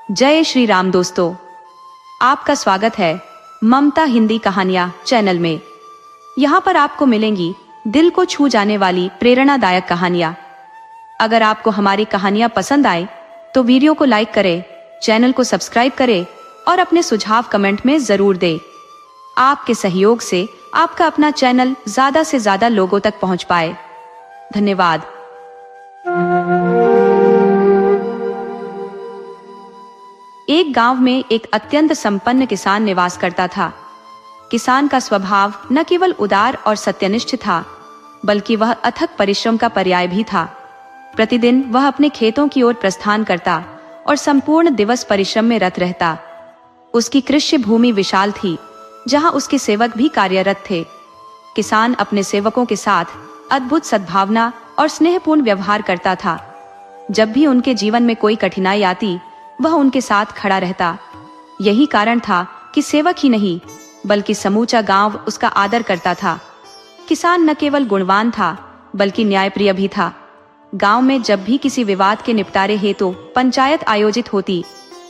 जय श्री राम दोस्तों, आपका स्वागत है ममता हिंदी कहानियां चैनल में। यहाँ पर आपको मिलेंगी दिल को छू जाने वाली प्रेरणादायक कहानियां। अगर आपको हमारी कहानियां पसंद आए तो वीडियो को लाइक करें, चैनल को सब्सक्राइब करें और अपने सुझाव कमेंट में जरूर दें। आपके सहयोग से आपका अपना चैनल ज्यादा से ज्यादा लोगों तक पहुंच पाए। धन्यवाद। एक गांव में एक अत्यंत संपन्न किसान निवास करता था। किसान का स्वभाव न केवल उदार और सत्यनिष्ठ था, बल्कि वह अथक परिश्रम का पर्याय भी था। प्रतिदिन वह अपने खेतों की ओर प्रस्थान करता और संपूर्ण दिवस परिश्रम में रत रहता। उसकी कृषि भूमि विशाल थी, जहां उसके सेवक भी कार्यरत थे। किसान अपने सेवकों के साथ अद्भुत सद्भावना और स्नेहपूर्ण व्यवहार करता था। जब भी उनके जीवन में कोई कठिनाई आती, वह उनके साथ खड़ा रहता। यही कारण था कि सेवक ही नहीं बल्कि समूचा गांव उसका आदर करता था। किसान न केवल गुणवान था बल्कि न्यायप्रिय भी था। गांव में जब भी किसी विवाद के निपटारे हेतु पंचायत आयोजित होती,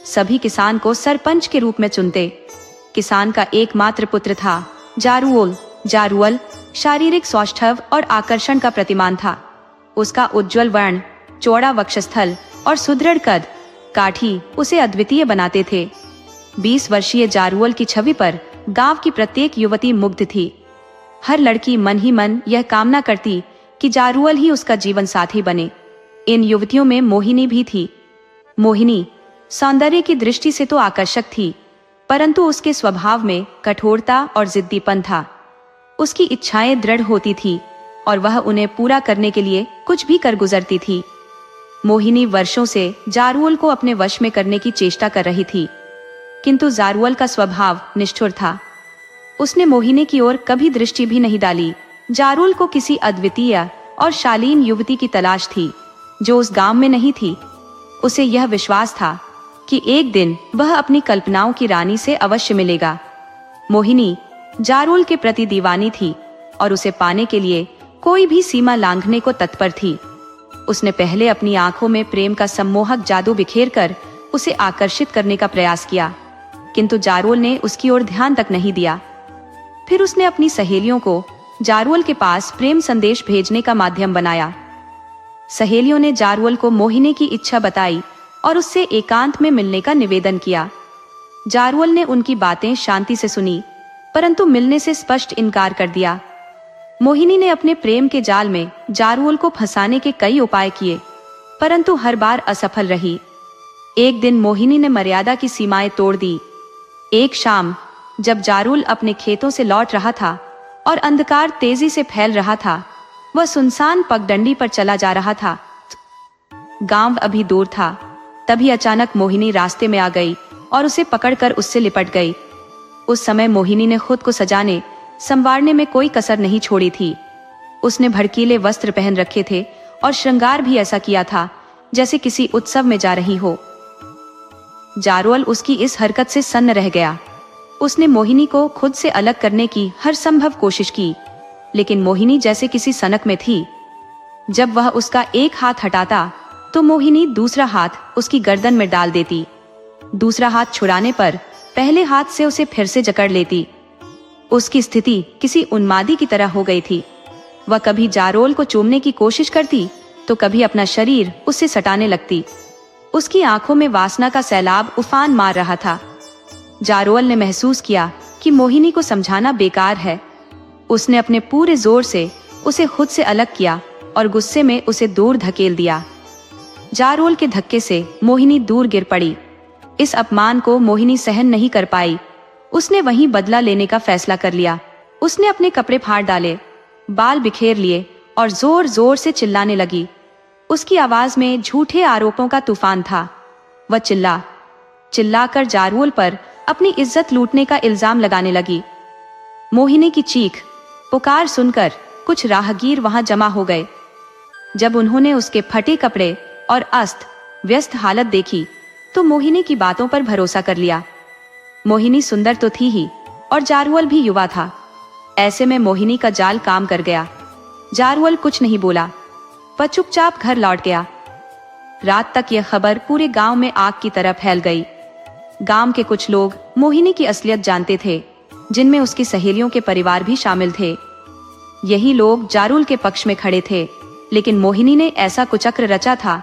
सभी किसान को सरपंच के रूप में चुनते। किसान का एकमात्र पुत्र था जारुओल। जारुअल शारीरिक सौष्ठव और आकर्षण का प्रतिमान था। उसका उज्जवल वर्ण, चौड़ा वक्षस्थल और सुदृढ़ कद काठी उसे अद्वितीय बनाते थे। 20 वर्षीय जारुअल की छवि पर गांव की प्रत्येक युवती मुग्ध थी। हर लड़की मन ही मन यह कामना करती कि जारुअल ही उसका जीवन साथी बने। इन युवतियों में मोहिनी भी थी। मोहिनी सौंदर्य की दृष्टि से तो आकर्षक थी, परंतु उसके स्वभाव में कठोरता और जिद्दीपन था। उसकी इच्छाएं दृढ़ होती थी और वह उन्हें पूरा करने के लिए कुछ भी कर गुजरती थी। मोहिनी वर्षों से जारुअल को अपने वश में करने की चेष्टा कर रही थी, किंतु जारुअल का स्वभाव निष्ठुर था। उसने मोहिनी की ओर कभी दृष्टि भी नहीं डाली। जारुअल को किसी अद्वितीय और शालीन युवती की तलाश थी जो उस गांव में नहीं थी। उसे यह विश्वास था कि एक दिन वह अपनी कल्पनाओं की रानी से अवश्य मिलेगा। मोहिनी जारुअल के प्रति दीवानी थी और उसे पाने के लिए कोई भी सीमा लांघने को तत्पर थी। उसने पहले अपनी आंखों में प्रेम का सम्मोहक जादू बिखेरकर उसे आकर्षित करने का प्रयास किया, किंतु जारुअल ने उसकी ओर ध्यान तक नहीं दिया। फिर उसने अपनी सहेलियों को जारुअल के पास प्रेम संदेश भेजने का माध्यम बनाया। सहेलियों ने जारुअल को मोहिनी की इच्छा बताई और उससे एकांत में मिलने का निवेदन किया। जारुअल ने उनकी बातें शांति से सुनी, परंतु मिलने से स्पष्ट इनकार कर दिया। मोहिनी ने अपने प्रेम के जाल में जारुअल को फंसाने के कई उपाय किए, परंतु हर बार असफल रही। एक दिन मोहिनी ने मर्यादा की सीमाएं तोड़ दी। एक शाम जब जारुअल अपने खेतों से लौट रहा था और अंधकार तेजी से फैल रहा था, वह सुनसान पगडंडी पर चला जा रहा था। गांव अभी दूर था। तभी अचानक मोहिनी रास्ते में आ गई और उसे पकड़कर उससे लिपट गई। उस समय मोहिनी ने खुद को सजाने संवारने में कोई कसर नहीं छोड़ी थी। उसने भड़कीले वस्त्र पहन रखे थे और श्रृंगार भी ऐसा किया था जैसे किसी उत्सव में जा रही हो। जारुअल उसकी इस हरकत से सन्न रह गया। उसने मोहिनी को खुद से अलग करने की हर संभव कोशिश की, लेकिन मोहिनी जैसे किसी सनक में थी। जब वह उसका एक हाथ हटाता तो मोहिनी दूसरा हाथ उसकी गर्दन में डाल देती। दूसरा हाथ छुड़ाने पर पहले हाथ से उसे फिर से जकड़ लेती। उसकी स्थिति किसी उन्मादी की तरह हो गई थी। वह कभी जारुअल को चूमने की कोशिश करती तो कभी अपना शरीर उससे सटाने लगती। उसकी आंखों में वासना का सैलाब उफान मार रहा था। जारुअल ने महसूस किया कि मोहिनी को समझाना बेकार है। उसने अपने पूरे जोर से उसे खुद से अलग किया और गुस्से में उसे दूर धकेल दिया। जारुअल के धक्के से मोहिनी दूर गिर पड़ी। इस अपमान को मोहिनी सहन नहीं कर पाई। उसने वहीं बदला लेने का फैसला कर लिया। उसने अपने कपड़े फाड़ डाले, बाल बिखेर लिए और जोर जोर से चिल्लाने लगी। उसकी आवाज में झूठे आरोपों का तूफान था। वह चिल्लाकर जारुअल पर अपनी इज्जत लूटने का इल्जाम लगाने लगी। मोहिनी की चीख पुकार सुनकर कुछ राहगीर वहां जमा हो गए। जब उन्होंने उसके फटे कपड़े और अस्त व्यस्त हालत देखी तो मोहिनी की बातों पर भरोसा कर लिया। मोहिनी सुंदर तो थी ही और जारुअल भी युवा था। ऐसे में मोहिनी का जाल काम कर गया। जारुअल कुछ नहीं बोला। वह चुपचाप घर लौट गया। रात तक यह खबर पूरे गांव में आग की तरह फैल गई। गांव के कुछ लोग मोहिनी की असलियत जानते थे, जिनमें उसकी सहेलियों के परिवार भी शामिल थे। यही लोग जारुल के पक्ष में खड़े थे, लेकिन मोहिनी ने ऐसा कुचक्र रचा था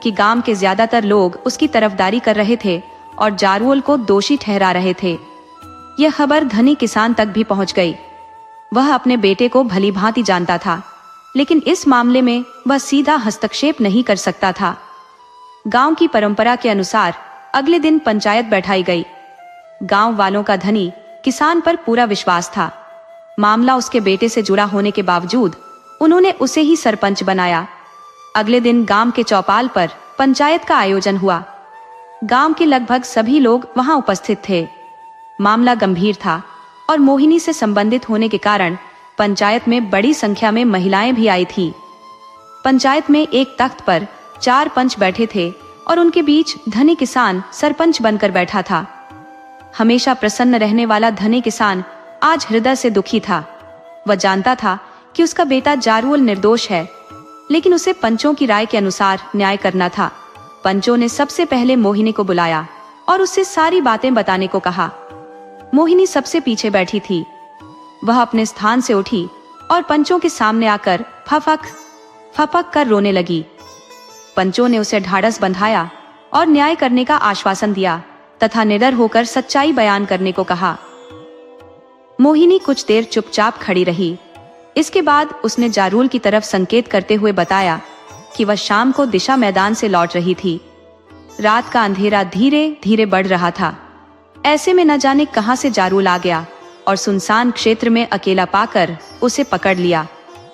कि गांव के ज्यादातर लोग उसकी तरफदारी कर रहे थे और जारुल को दोषी ठहरा रहे थे। यह खबर धनी किसान तक भी पहुंच गई। वह अपने बेटे को भली भांति जानता था, लेकिन इस मामले में वह सीधा हस्तक्षेप नहीं कर सकता था। गांव की परंपरा के अनुसार अगले दिन पंचायत बैठाई गई। गांव वालों का धनी किसान पर पूरा विश्वास था। मामला उसके बेटे से जुड़ा होने के बावजूद उन्होंने उसे ही सरपंच बनाया। अगले दिन गांव के चौपाल पर पंचायत का आयोजन हुआ। गांव के लगभग सभी लोग वहां उपस्थित थे। मामला गंभीर था और मोहिनी से संबंधित होने के कारण पंचायत में बड़ी संख्या में महिलाएं भी आई थी। पंचायत में एक तख्त पर 4 पंच बैठे थे और उनके बीच धनी किसान सरपंच बनकर बैठा था। हमेशा प्रसन्न रहने वाला धनी किसान आज हृदय से दुखी था। वह जानता था कि उसका बेटा जारुल निर्दोष है, लेकिन उसे पंचों की राय के अनुसार न्याय करना था। पंचों ने सबसे पहले मोहिनी को बुलाया और उससे सारी बातें बताने को कहा। मोहिनी सबसे पीछे बैठी थी। वह अपने स्थान से उठी और पंचों के सामने आकर फपक फपक कर रोने लगी। पंचों ने उसे ढाढ़स बंधाया और न्याय करने का आश्वासन दिया तथा निडर होकर सच्चाई बयान करने को कहा। मोहिनी कुछ देर चुपचाप खड़ी रही। इसके बाद उसने जारुल की तरफ संकेत करते हुए बताया कि वह शाम को दिशा मैदान से लौट रही थी। रात का अंधेरा धीरे धीरे बढ़ रहा था। ऐसे में न जाने कहां से जारुल आ गया और सुनसान क्षेत्र में अकेला पाकर उसे पकड़ लिया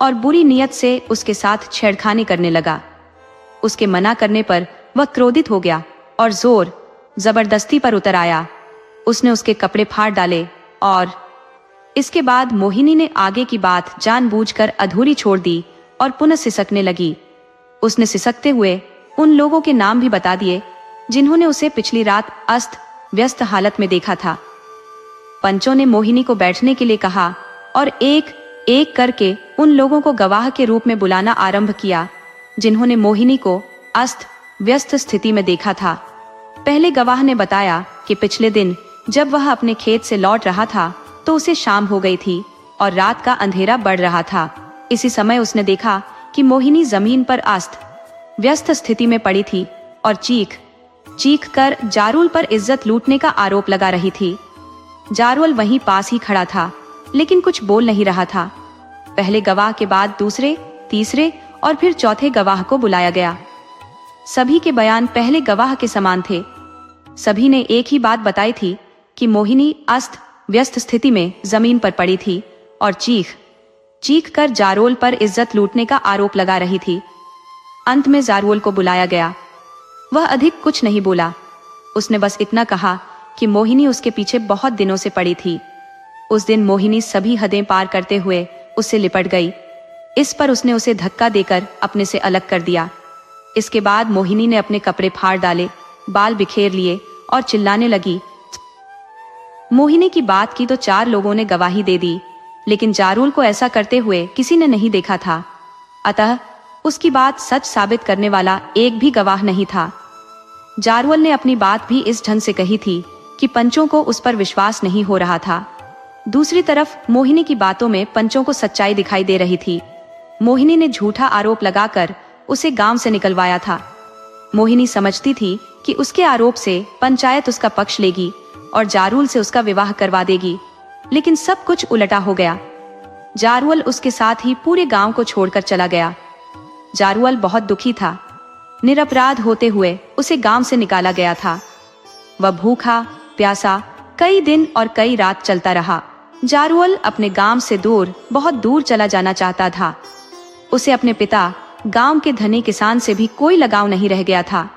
और बुरी नीयत से उसके साथ छेड़खानी करने लगा। उसके मना करने पर वह क्रोधित हो गया और जोर जबरदस्ती पर उतर आया। उसने उसके कपड़े फाड़ डाले और इसके बाद मोहिनी ने आगे की बात जानबूझकर अधूरी छोड़ दी और पुनः सिसकने लगी। उसने सिसकते हुए उन लोगों के नाम भी बता दिए जिन्होंने उसे पिछली रात अस्त व्यस्त हालत में देखा था। पंचों ने मोहिनी को बैठने के लिए कहा और एक एक करके उन लोगों को गवाह के रूप में बुलाना आरंभ किया जिन्होंने मोहिनी को अस्त व्यस्त स्थिति में देखा था। पहले गवाह ने बताया कि पिछले दिन जब वह अपने खेत से लौट रहा था तो उसे शाम हो गई थी और रात का अंधेरा बढ़ रहा था। इसी समय उसने देखा कि मोहिनी जमीन पर अस्त व्यस्त स्थिति में पड़ी थी और चीख चीख कर जारुल पर इज्जत लूटने का आरोप लगा रही थी। जारुल वहीं पास ही खड़ा था, लेकिन कुछ बोल नहीं रहा था। पहले गवाह के बाद दूसरे, तीसरे और फिर चौथे गवाह को बुलाया गया। सभी के बयान पहले गवाह के समान थे। सभी ने एक ही बात बताई थी कि मोहिनी अस्त व्यस्त स्थिति में जमीन पर पड़ी थी और चीख चीख कर जारुल पर इज्जत लूटने का आरोप लगा रही थी। अंत में जारुल को बुलाया गया। वह अधिक कुछ नहीं बोला। उसने बस इतना कहा कि मोहिनी उसके पीछे बहुत दिनों से पड़ी थी। उस दिन मोहिनी सभी हदें पार करते हुए उससे लिपट गई। इस पर उसने उसे धक्का देकर अपने से अलग कर दिया। इसके बाद मोहिनी ने अपने कपड़े फाड़ डाले, बाल बिखेर लिए और चिल्लाने लगी। मोहिनी की बात की तो 4 लोगों ने गवाही दे दी, लेकिन जारुल को ऐसा करते हुए किसी ने नहीं देखा था। अतः उसकी बात सच साबित करने वाला एक भी गवाह नहीं था। जारुल ने अपनी बात भी इस ढंग से कही थी कि पंचों को उस पर विश्वास नहीं हो रहा था। दूसरी तरफ मोहिनी की बातों में पंचों को सच्चाई दिखाई दे रही थी। मोहिनी ने झूठा आरोप लगाकर उसे गांव से निकलवाया था। मोहिनी समझती थी कि उसके आरोप से पंचायत उसका पक्ष लेगी और जारुल से उसका विवाह करवा देगी, लेकिन सब कुछ उलटा हो गया। जारुल उसके साथ ही पूरे गांव को छोड़कर चला गया। जारुल बहुत दुखी था। निरपराध होते हुए उसे गांव से निकाला गया था। वह भूखा प्यासा कई दिन और कई रात चलता रहा। जारुल अपने गांव से दूर, बहुत दूर चला जाना चाहता था। उसे अपने पिता, गांव के धनी किसान से भी कोई लगाव नहीं रह गया था।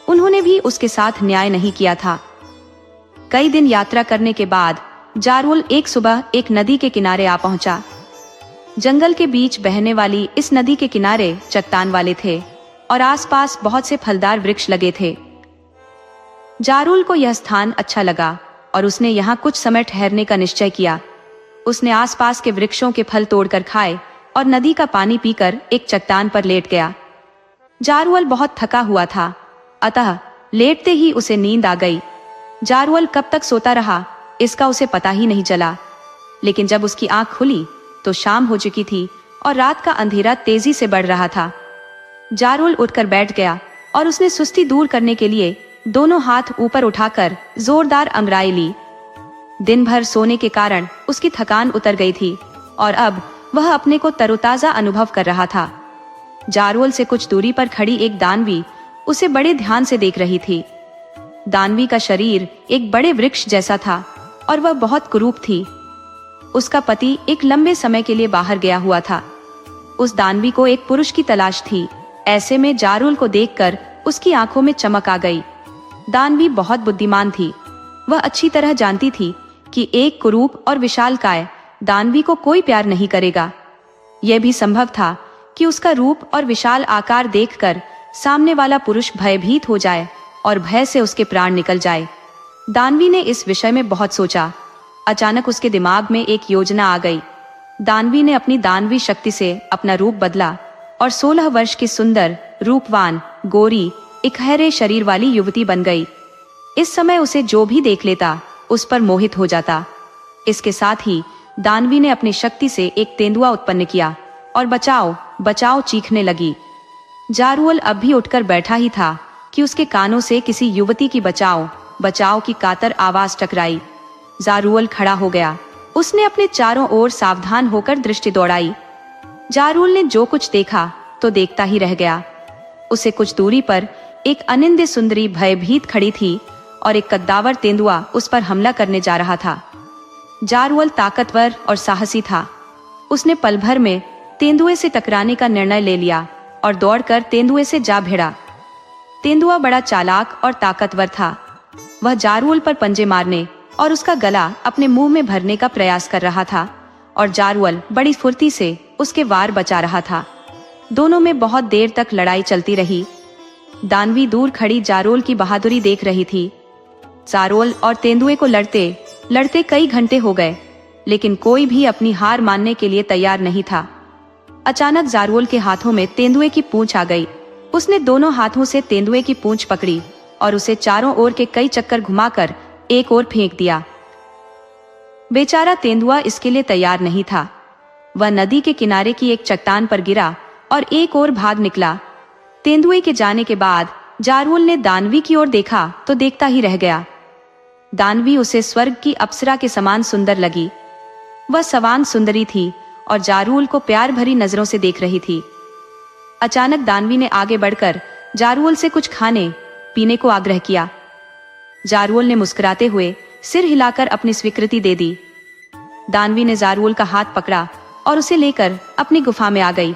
उन्होंने भी उसके साथ न्याय नहीं किया था। कई दिन यात्रा करने के बाद जारुल एक सुबह एक नदी के किनारे आ पहुंचा। जंगल के बीच बहने वाली इस नदी के किनारे चट्टान वाले थे और आसपास बहुत से फलदार वृक्ष लगे थे। जारुल को यह स्थान अच्छा लगा और उसने यहाँ कुछ समय ठहरने का निश्चय किया। उसने आसपास के वृक्षों के फल तोड़कर खाए और नदी का पानी पीकर एक चट्टान पर लेट गया। जारुल बहुत थका हुआ था, अतः लेटते ही उसे नींद आ गई। जारुल कब तक सोता रहा इसका उसे पता ही नहीं चला, लेकिन जब उसकी आंख खुली तो शाम हो चुकी थी और रात का अंधेरा तेजी से बढ़ रहा था। जारुल उठकर बैठ गया और उसने सुस्ती दूर करने के लिए दोनों हाथ ऊपर उठाकर जोरदार अंगड़ाई ली। दिन भर सोने के कारण उसकी थकान उतर गई थी और अब वह अपने को तरोताजा अनुभव कर रहा था। जारुल से कुछ दूरी पर खड़ी एक दानवी उसे बड़े ध्यान से देख रही थी। दानवी का शरीर एक बड़े वृक्ष जैसा था और वह बहुत कुरूप थी। उसका पति एक लंबे समय के लिए बाहर गया हुआ था। उस दानवी को एक पुरुष की तलाश थी। ऐसे में जारुल को देखकर उसकी आंखों में चमक आ गई। दानवी बहुत बुद्धिमान थी। वह अच्छी तरह जानती थी कि एक कुरूप और विशालकाय दानवी को कोई प्यार नहीं करेगा। यह भी संभव था कि उसका रूप और विशाल आकार देखकर सामने वाला पुरुष भयभीत हो जाए और भय से उसके प्राण निकल जाए। दानवी ने इस विषय में बहुत सोचा। अचानक उसके दिमाग में एक योजना आ गई। दानवी ने अपनी दानवी शक्ति से अपना रूप बदला और 16 वर्ष की सुंदर, रूपवान, गोरी, इकहरे शरीर वाली युवती बन गई। इस समय उसे जो भी देख लेता उस पर मोहित हो जाता। इसके साथ ही दानवी ने अपनी शक्ति से एक तेंदुआ उत्पन्न किया और बचाओ बचाओ चीखने लगी। जारुल अब भी उठकर बैठा ही था कि उसके कानों से किसी युवती की बचाओ बचाओ की कातर आवाज टकराई। जारुल खड़ा हो गया। उसने अपने चारों ओर सावधान होकर दृष्टि दौड़ाई। जारुल ने जो कुछ देखा तो देखता ही रह गया। उसे कुछ दूरी पर एक अनिंद्य सुंदरी भयभीत खड़ी थी और एक कद्दावर तेंदुआ उस पर हमला करने जा रहा था। जारुल ताकतवर और साहसी था। उसने पल भर में तेंदुए से टकराने का निर्णय ले लिया और दौड़कर तेंदुए से जा भिड़ा। तेंदुआ बड़ा चालाक और ताकतवर था। वह जारुल पर पंजे मारने और उसका गला अपने मुंह में भरने का प्रयास कर रहा था और जारुल बड़ी फुर्ती से उसके वार बचा रहा था। दोनों में बहुत देर तक लड़ाई चलती रही। दानवी दूर खड़ी जारुल की बहादुरी देख रही थी। जारुल और तेंदुए को लड़ते लड़ते कई घंटे हो गए, लेकिन कोई भी अपनी हार मानने के लिए तैयार नहीं था। अचानक जारुल के हाथों में तेंदुए की पूंछ आ गई। उसने दोनों हाथों से तेंदुए की पूंछ पकड़ी और उसे चारों ओर के कई चक्कर घुमाकर एक ओर फेंक दिया। बेचारा तेंदुआ इसके लिए तैयार नहीं था। वह नदी के किनारे की एक चट्टान पर गिरा और एक ओर भाग निकला। तेंदुए के जाने के बाद जारुल ने दानवी की ओर देखा तो देखता ही रह गया। दानवी उसे स्वर्ग की अप्सरा के समान सुंदर लगी। वह सवान सुंदरी थी और जारुल को प्यार भरी नजरों से देख रही थी। अचानक दानवी ने आगे बढ़कर जारुल से कुछ खाने पीने को आग्रह किया। जारुल ने मुस्कुराते हुए सिर हिलाकर अपनी स्वीकृति दे दी। दानवी ने जारुल का हाथ पकड़ा और उसे लेकर अपनी गुफा में आ गई।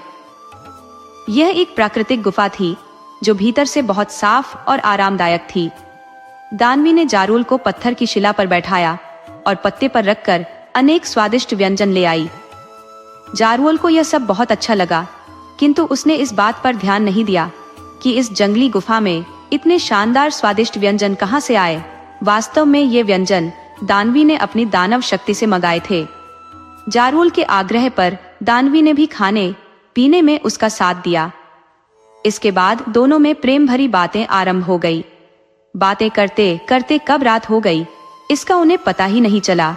यह एक प्राकृतिक गुफा थी जो भीतर से बहुत साफ और आरामदायक थी। दानवी ने जारुल को पत्थर की शिला पर बैठाया और पत्ते पर रखकर अनेक स्वादिष्ट व्यंजन ले आई। जारुल को यह सब बहुत अच्छा लगा, किंतु उसने इस बात पर ध्यान नहीं दिया कि इस जंगली गुफा में इतने शानदार स्वादिष्ट व्यंजन कहां से आए। वास्तव में ये व्यंजन दानवी ने अपनी दानव शक्ति से मंगाए थे। जारुल के आग्रह पर दानवी ने भी खाने पीने में उसका साथ दिया। इसके बाद दोनों में प्रेम भरी बातें आरंभ हो गई। बातें करते करते कब रात हो गई इसका उन्हें पता ही नहीं चला।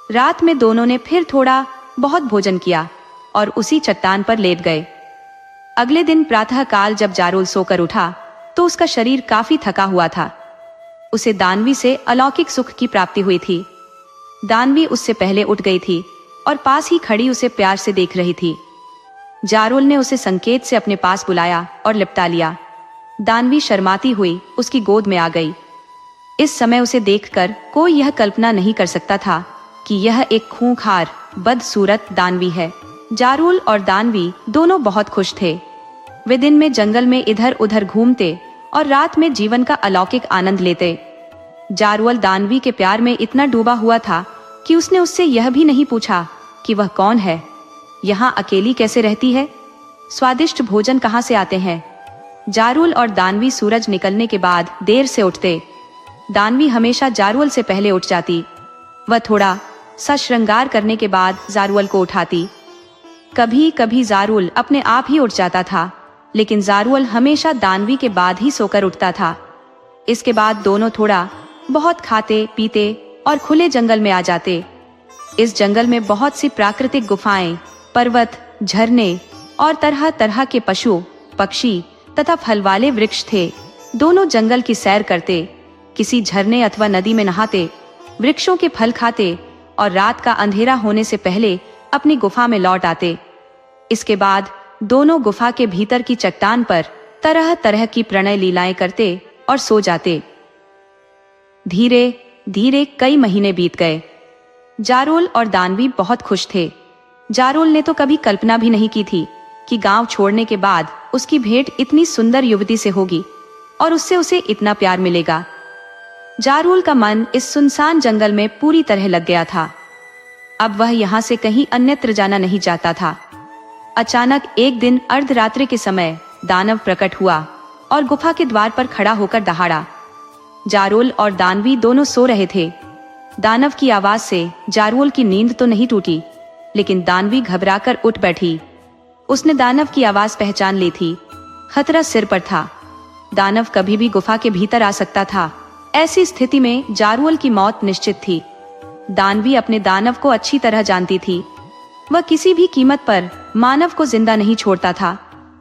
रात में दोनों ने फिर थोड़ा बहुत भोजन किया और उसी चट्टान पर लेट गए। अगले दिन प्रातःकाल जब जारुल सोकर उठा तो उसका शरीर काफी थका हुआ था। उसे दानवी से अलौकिक सुख की प्राप्ति हुई थी। दानवी उससे पहले उठ गई थी और पास ही खड़ी उसे प्यार से देख रही थी। जारुल ने उसे संकेत से अपने पास बुलाया और लिपटा लिया। दानवी शर्माती हुई उसकी गोद में आ गई। इस समय उसे देखकर कोई यह कल्पना नहीं कर सकता था कि यह एक खूंखार बदसूरत दानवी है। जारुल और दानवी दोनों बहुत खुश थे। वे दिन में जंगल में इधर उधर घूमते और रात में जीवन का अलौकिक आनंद लेते। जारुल दानवी के प्यार में इतना डूबा हुआ था कि उसने उससे यह भी नहीं पूछा कि वह कौन है, यहाँ अकेली कैसे रहती है, स्वादिष्ट भोजन कहाँ से आते हैं। जारुल और दानवी सूरज निकलने के बाद देर से उठते। दानवी हमेशा जारुल से पहले उठ जाती। वह थोड़ा सा श्रृंगार करने के बाद जारुल को उठाती। कभी कभी जारुल अपने आप ही उठ जाता था लेकिन जारुल हमेशा दानवी के बाद ही सोकर उठता था। इसके बाद दोनों थोड़ा बहुत खाते पीते और खुले जंगल में आ जाते। इस जंगल में बहुत सी प्राकृतिक गुफाएं, पर्वत, झरने और तरह तरह के पशु, पक्षी तथा फल वाले वृक्ष थे। दोनों जंगल की सैर करते, किसी झरने अथवा नदी में नहाते, वृक्षों के फल खाते और रात का अंधेरा होने से पहले अपनी गुफा में लौट आते। इसके बाद दोनों गुफा के भीतर की चट्टान पर तरह तरह की प्रणय लीलाएं करते और सो जाते। धीरे धीरे कई महीने बीत गए। जारुल और दानवी बहुत खुश थे। जारुल ने तो कभी कल्पना भी नहीं की थी कि गांव छोड़ने के बाद उसकी भेंट इतनी सुंदर युवती से होगी और उससे उसे इतना प्यार मिलेगा। जारुल का मन इस सुनसान जंगल में पूरी तरह लग गया था। अब वह यहाँ से कहीं अन्यत्र जाना नहीं चाहता था। अचानक एक दिन अर्धरात्रि के समय दानव प्रकट हुआ और गुफा के द्वार पर खड़ा होकर दहाड़ा। जारुल और दानवी दोनों सो रहे थे। दानव की आवाज से जारुल की नींद तो नहीं टूटी, लेकिन दानवी घबराकर उठ बैठी। उसने दानव की आवाज पहचान ली थी। खतरा सिर पर था। दानव कभी भी गुफा के भीतर आ सकता था। ऐसी स्थिति में जारुल की मौत निश्चित थी। दानवी अपने दानव को अच्छी तरह जानती थी। वह किसी भी कीमत पर मानव को जिंदा नहीं छोड़ता था,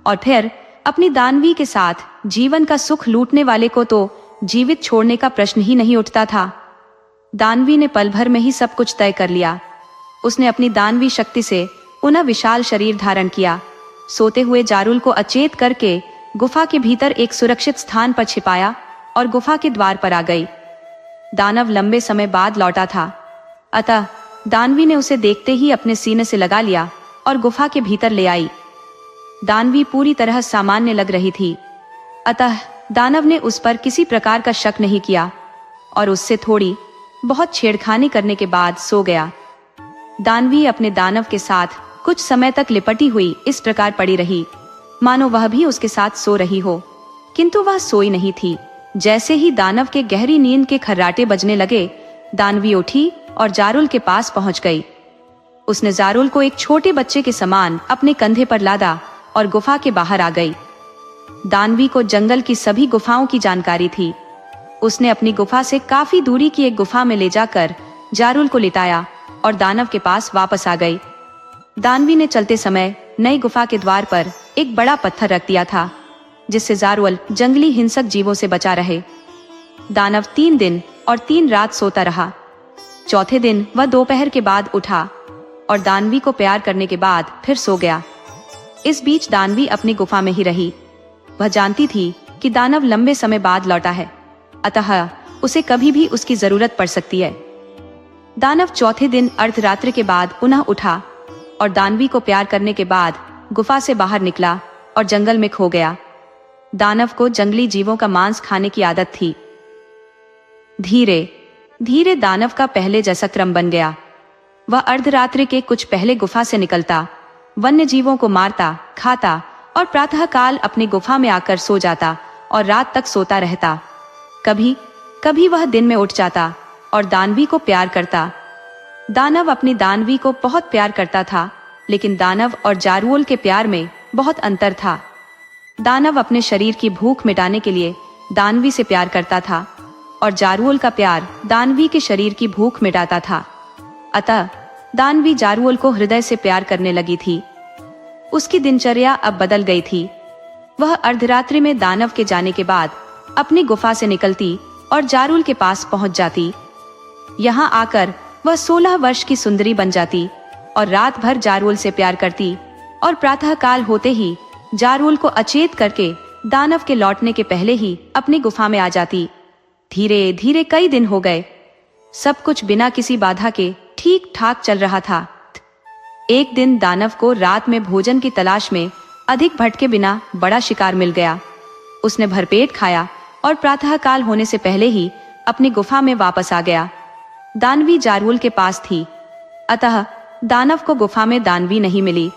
और फिर अपनी दानवी के साथ जीवन का सुख लूटने वाले को तो जीवित छोड़ने का प्रश्न ही नहीं उठता था। दानवी ने पल भर में ही सब कुछ तय कर लिया। उसने अपनी दानवी शक्ति से पुनः विशाल शरीर धारण किया। सोते हुए जारुल को अचेत करके गुफा के भीतर एक सुरक्षित स्थान पर छिपाया और गुफा के द्वार पर आ गई। दानव लंबे समय बाद लौटा था, अतः दानवी ने उसे देखते ही अपने सीने से लगा लिया और गुफा के भीतर ले आई। दानवी पूरी तरह सामान्य लग रही थी, अतः दानव ने उस पर किसी प्रकार का शक नहीं किया और उससे थोड़ी बहुत छेड़खानी करने के बाद सो गया। दानवी अपने दानव के साथ कुछ समय तक लिपटी हुई इस प्रकार पड़ी रही, मानो वह भी उसके साथ सो रही हो, किंतु वह सोई नहीं थी। जैसे ही दानव के गहरी नींद के खर्राटे बजने लगे, दानवी उठी और जारुल के पास पहुंच गई। उसने जारुल को एक छोटे बच्चे के समान अपने कंधे पर लादा और गुफा के बाहर आ गई। दानवी को जंगल की सभी गुफाओं की जानकारी थी। उसने अपनी गुफा से काफी दूरी की एक गुफा में ले जाकर जारुल को लिटाया और दानव के पास वापस आ गई। दानवी ने चलते समय नई गुफा के द्वार पर एक बड़ा पत्थर रख दिया था, जिससे जारुल जंगली हिंसक जीवों से बचा रहे। दानव 3 दिन और 3 रात सोता रहा। चौथे दिन वह दोपहर के बाद उठा और दानवी को प्यार करने के बाद फिर सो गया। इस बीच दानवी अपनी गुफा में ही रही। वह जानती थी कि दानव लंबे समय बाद लौटा है, अतः उसे कभी भी उसकी जरूरत पड़ सकती है। दानव चौथे दिन अर्धरात्रि के बाद पुनः उठा और दानवी को प्यार करने के बाद गुफा से बाहर निकला और जंगल में खो गया। दानव को जंगली जीवों का मांस खाने की आदत थी। धीरे धीरे दानव का पहले जैसा क्रम बन गया। वह अर्धरात्रि के कुछ पहले गुफा से निकलता, वन्य जीवों को मारता, खाता और प्रातःकाल अपनी गुफा में आकर सो जाता और रात तक सोता रहता। कभी कभी वह दिन में उठ जाता और दानवी को प्यार करता। दानव अपनी दानवी को बहुत प्यार करता था, लेकिन दानव और जारुल के प्यार में बहुत अंतर था। दानव अपने शरीर की भूख मिटाने के लिए दानवी से प्यार करता था और जारुल का प्यार दानवी के शरीर की भूख मिटाता था। अतः दानवी जारुल को हृदय से प्यार करने लगी थी। उसकी दिनचर्या अब बदल गई थी। वह अर्धरात्रि में दानव के जाने के बाद अपनी गुफा से निकलती और जारुल के पास पहुंच जाती। यहाँ आकर वह 16 वर्ष की सुंदरी बन जाती और रात भर जारुल से प्यार करती और प्रातःकाल होते ही जारुल को अचेत करके दानव के लौटने के पहले ही अपनी गुफा में आ जाती। धीरे धीरे कई दिन हो गए। सब कुछ बिना किसी बाधा के ठीक ठाक चल रहा था। एक दिन दानव को रात में भोजन की तलाश में अधिक भटके बिना बड़ा शिकार मिल गया। उसने भरपेट खाया और प्रातःकाल होने से पहले ही अपनी गुफा में वापस आ गया। दानवी जारुल के पास थी, अतः दानव को गुफा में दानवी नहीं मिली।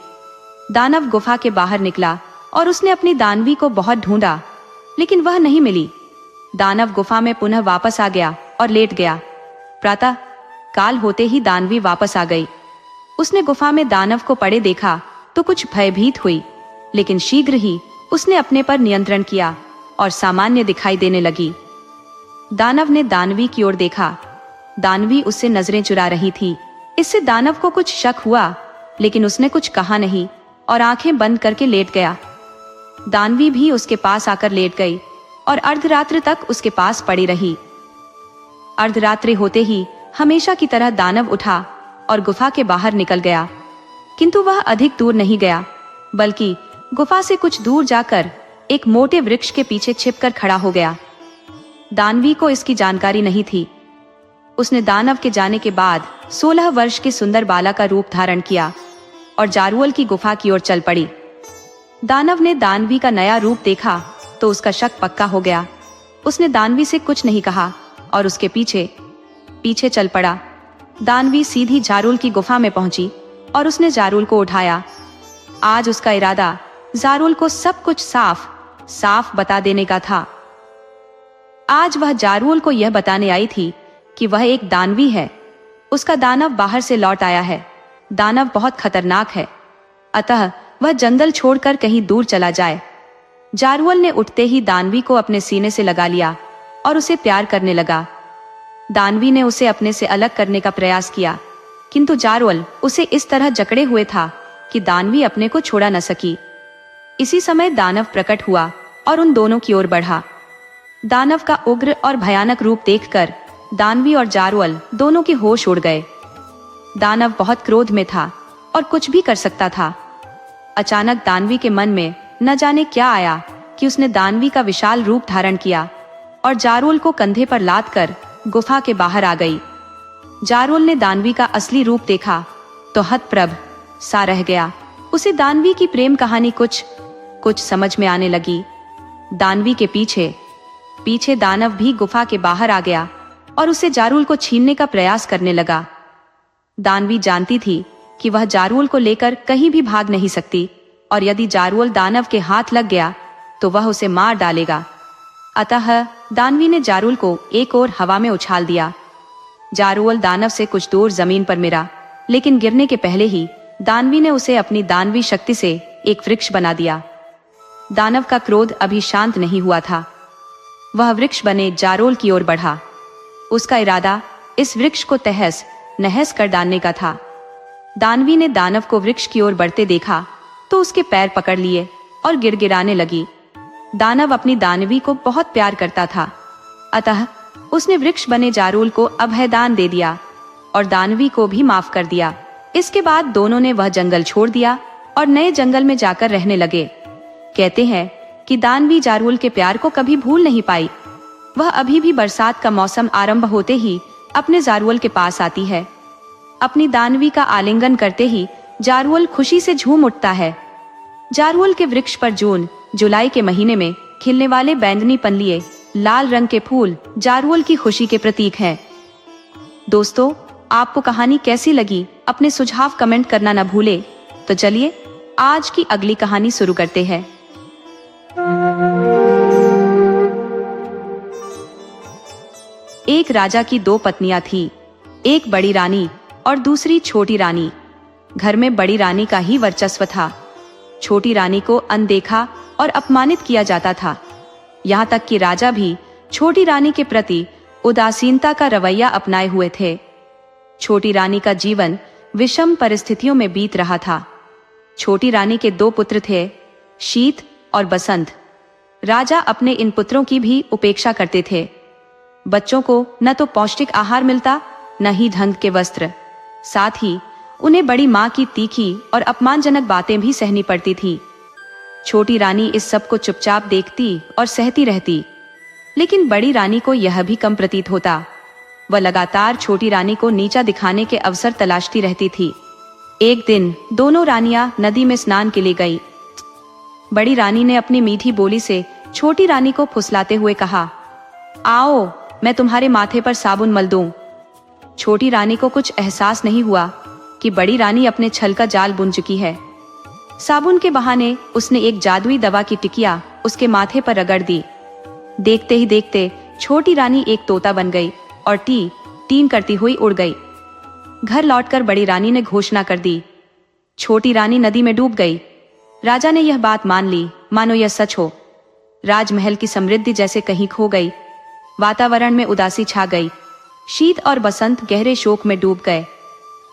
दानव गुफा के बाहर निकला और उसने अपनी दानवी को बहुत ढूंढा, लेकिन वह नहीं मिली। दानव गुफा में पुनः वापस आ गया और लेट गया। प्रातः काल होते ही दानवी वापस आ गई। उसने गुफा में दानव को पड़े देखा तो कुछ भयभीत हुई, लेकिन शीघ्र ही उसने अपने पर नियंत्रण किया और सामान्य दिखाई देने लगी। दानव ने दानवी की ओर देखा। दानवी उससे नजरें चुरा रही थी। इससे दानव को कुछ शक हुआ, लेकिन उसने कुछ कहा नहीं और आंखें बंद करके लेट गया। दानवी भी उसके पास आकर लेट गई और अर्धरात्रि तक उसके पास पड़ी रही। अर्धरात्रि होते ही हमेशा की तरह दानव उठा और गुफा के बाहर निकल गया, किंतु वह अधिक दूर नहीं गया, बल्कि गुफा से कुछ दूर जाकर एक मोटे वृक्ष के पीछे छिपकर खड़ा हो गया। दानवी को इसकी जानकारी नहीं थी। उसने दानव के जाने के बाद 16 वर्ष की सुंदर बाला का रूप धारण किया और जारुअल की गुफा की ओर चल पड़ी। दानव ने दानवी का नया रूप देखा तो उसका शक पक्का हो गया। उसने दानवी से कुछ नहीं कहा और उसके पीछे पीछे चल पड़ा। दानवी सीधी जारुल की गुफा में पहुंची और उसने जारुल को उठाया। आज उसका इरादा जारुल को सब कुछ साफ साफ बता देने का था। आज वह जारुल को यह बताने आई थी कि वह एक दानवी है। उसका दानव बाहर से लौट आया है। दानव बहुत खतरनाक है, अतः वह जंगल छोड़कर कहीं दूर चला जाए। जारुल ने उठते ही दानवी को अपने सीने से लगा लिया और उसे प्यार करने लगा। दानवी ने उसे अपने से अलग करने का प्रयास किया, किंतु जारुल उसे इस तरह जकड़े हुए था कि दानवी अपने को छोड़ा न सकी। इसी समय दानव प्रकट हुआ और उन दोनों की ओर बढ़ा। दानव का उग्र और भयानक रूप देखकर दानवी और जारुल दोनों के होश उड़ गए। दानव बहुत क्रोध में था और कुछ भी कर सकता था। अचानक दानवी के मन में न जाने क्या आया कि उसने दानवी का विशाल रूप धारण किया और जारुल को कंधे पर लाद कर गुफा के बाहर आ गई। जारुल ने दानवी का असली रूप देखा तो हतप्रभ सा रह गया। उसे दानवी की प्रेम कहानी कुछ समझ में आने लगी। दानवी के पीछे पीछे दानव भी गुफा के बाहर आ गया और उसे जारुल को छीनने का प्रयास करने लगा। दानवी जानती थी कि वह जारुल को लेकर कहीं भी भाग नहीं सकती और यदि जारुल दानव के हाथ लग गया तो वह उसे मार डालेगा। अतः दानवी ने जारुल को एक ओर हवा में उछाल दिया। जारुल दानव से कुछ दूर जमीन पर मिला, लेकिन गिरने के पहले ही दानवी ने उसे अपनी दानवी शक्ति से एक वृक्ष बना दिया। दानव का क्रोध अभी शांत नहीं हुआ था। वह वृक्ष बने जारुल की ओर बढ़ा। उसका इरादा इस वृक्ष को तहस नहस कर डालने का था। दानवी ने दानव को वृक्ष की ओर बढ़ते देखा तो उसके पैर पकड़ लिए और गिड़गिड़ाने लगी। दानव अपनी दानवी को बहुत प्यार करता था, अतः उसने वृक्ष बने जारुल को अभयदान दे दिया और दानवी को भी माफ कर दिया। इसके बाद दोनों ने वह जंगल छोड़ दिया और नए जंगल में जाकर रहने लगे। कहते हैं कि दानवी जारुल के प्यार को कभी भूल नहीं पाई। वह अभी भी बरसात का मौसम आरंभ होते ही अपने जारुल के पास आती है। अपनी दानवी का आलिंगन करते ही जारुल खुशी से झूम उठता है। जारुल के वृक्ष पर जून जुलाई के महीने में खिलने वाले बैंगनी पनलिए लाल रंग के फूल जारुल की खुशी के प्रतीक हैं। दोस्तों, आपको कहानी कैसी लगी अपने सुझाव कमेंट करना न भूले। तो चलिए आज की अगली कहानी शुरू करते हैं। एक राजा की 2 पत्नियां थी, एक बड़ी रानी और दूसरी छोटी रानी। घर में बड़ी रानी का ही वर्चस्व था। छोटी रानी को अनदेखा और अपमानित किया जाता था। यहाँ तक कि राजा भी छोटी रानी के प्रति उदासीनता का रवैया अपनाए हुए थे। छोटी रानी का जीवन विषम परिस्थितियों में बीत रहा था। छोटी रानी के 2 पुत्र थे, शीत और बसंत। राजा अपने इन पुत्रों की भी उपेक्षा करते थे। बच्चों को न तो पौष्टिक आहार मिलता, न ही ढंग के वस्त्र। साथ ही उन्हें बड़ी माँ की तीखी और अपमानजनक बातें भी सहनी पड़ती थी। छोटी रानी इस सब को चुपचाप देखती और सहती रहती, लेकिन बड़ी रानी को यह भी कम प्रतीत होता। वह लगातार छोटी रानी को नीचा दिखाने के अवसर तलाशती रहती थी। एक दिन दोनों रानियां नदी में स्नान के लिए गई। बड़ी रानी ने अपनी मीठी बोली से छोटी रानी को फुसलाते हुए कहा, आओ मैं तुम्हारे माथे पर साबुन मल दूं। छोटी रानी को कुछ एहसास नहीं हुआ कि बड़ी रानी अपने छल का जाल बुन चुकी है। साबुन के बहाने उसने एक जादुई दवा की टिकिया उसके माथे पर रगड़ दी। देखते ही देखते छोटी रानी एक तोता बन गई और टी टीन करती हुई उड़ गई। घर लौटकर बड़ी रानी ने घोषणा कर दी, छोटी रानी नदी में डूब गई। राजा ने यह बात मान ली मानो यह सच हो। राजमहल की समृद्धि जैसे कहीं खो गई। वातावरण में उदासी छा गई। शीत और बसंत गहरे शोक में डूब गए।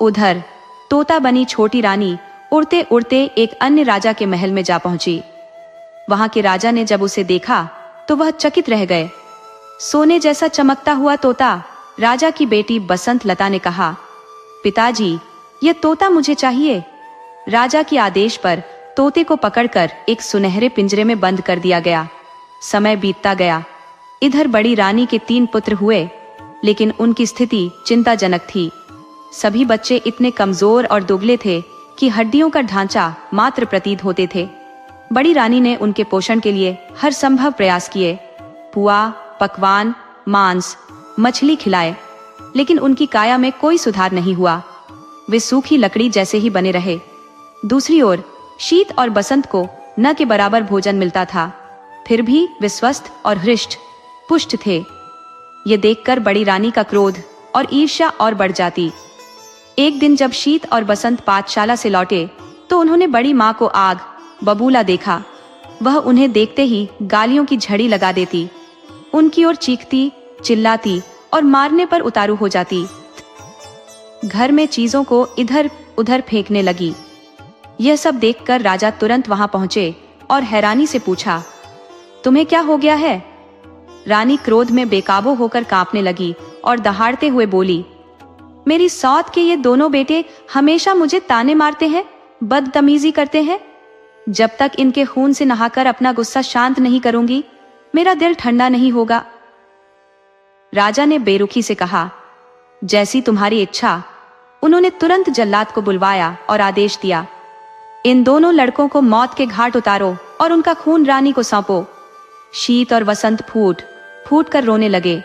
उधर तोता बनी छोटी रानी उड़ते उड़ते एक अन्य राजा के महल में जा पहुंची। वहां के राजा ने जब उसे देखा तो वह चकित रह गए। सोने जैसा चमकता हुआ तोता, राजा की बेटी बसंत लता ने कहा, पिताजी, यह तोता मुझे चाहिए। राजा के आदेश पर तोते को पकड़कर एक सुनहरे पिंजरे में बंद कर दिया गया। समय बीतता गया। इधर बड़ी रानी के 3 पुत्र हुए, लेकिन उनकी स्थिति चिंताजनक थी। सभी बच्चे इतने कमजोर और दुबले थे कि हड्डियों का ढांचा मात्र प्रतीत होते थे। बड़ी रानी ने उनके पोषण के लिए हर संभव प्रयास किए। पुआ, पकवान, मांस, मछली खिलाए, लेकिन उनकी काया में कोई सुधार नहीं हुआ। वे सूखी लकड़ी जैसे ही बने रहे। दूसरी ओर शीत और बसंत को न के बराबर भोजन मिलता था, फिर भी वे स्वस्थ और हृष्ट पुष्ट थे। ये देखकर बड़ी रानी का क्रोध और ईर्ष्या और बढ़ जाती। एक दिन जब शीत और बसंत पाठशाला से लौटे तो उन्होंने बड़ी माँ को आग बबूला देखा। वह उन्हें देखते ही गालियों की झड़ी लगा देती, उनकी ओर चीखती, चिल्लाती और मारने पर उतारू हो जाती। घर में चीजों को इधर उधर फेंकने लगी। यह सब देखकर राजा तुरंत वहां पहुंचे और हैरानी से पूछा, तुम्हें क्या हो गया है? रानी क्रोध में बेकाबू होकर कांपने लगी और दहाड़ते हुए बोली, मेरी सौत के ये दोनों बेटे हमेशा मुझे ताने मारते हैं, बदतमीजी करते हैं। जब तक इनके खून से नहाकर अपना गुस्सा शांत नहीं करूंगी, मेरा दिल ठंडा नहीं होगा। राजा ने बेरुखी से कहा, जैसी तुम्हारी इच्छा। उन्होंने तुरंत जल्लाद को बुलवाया और आदेश दिया, इन दोनों लड़कों को मौत के घाट उतारो और उनका खून रानी को सौंपो। शीत और वसंत फूट फूट कर रोने लगे,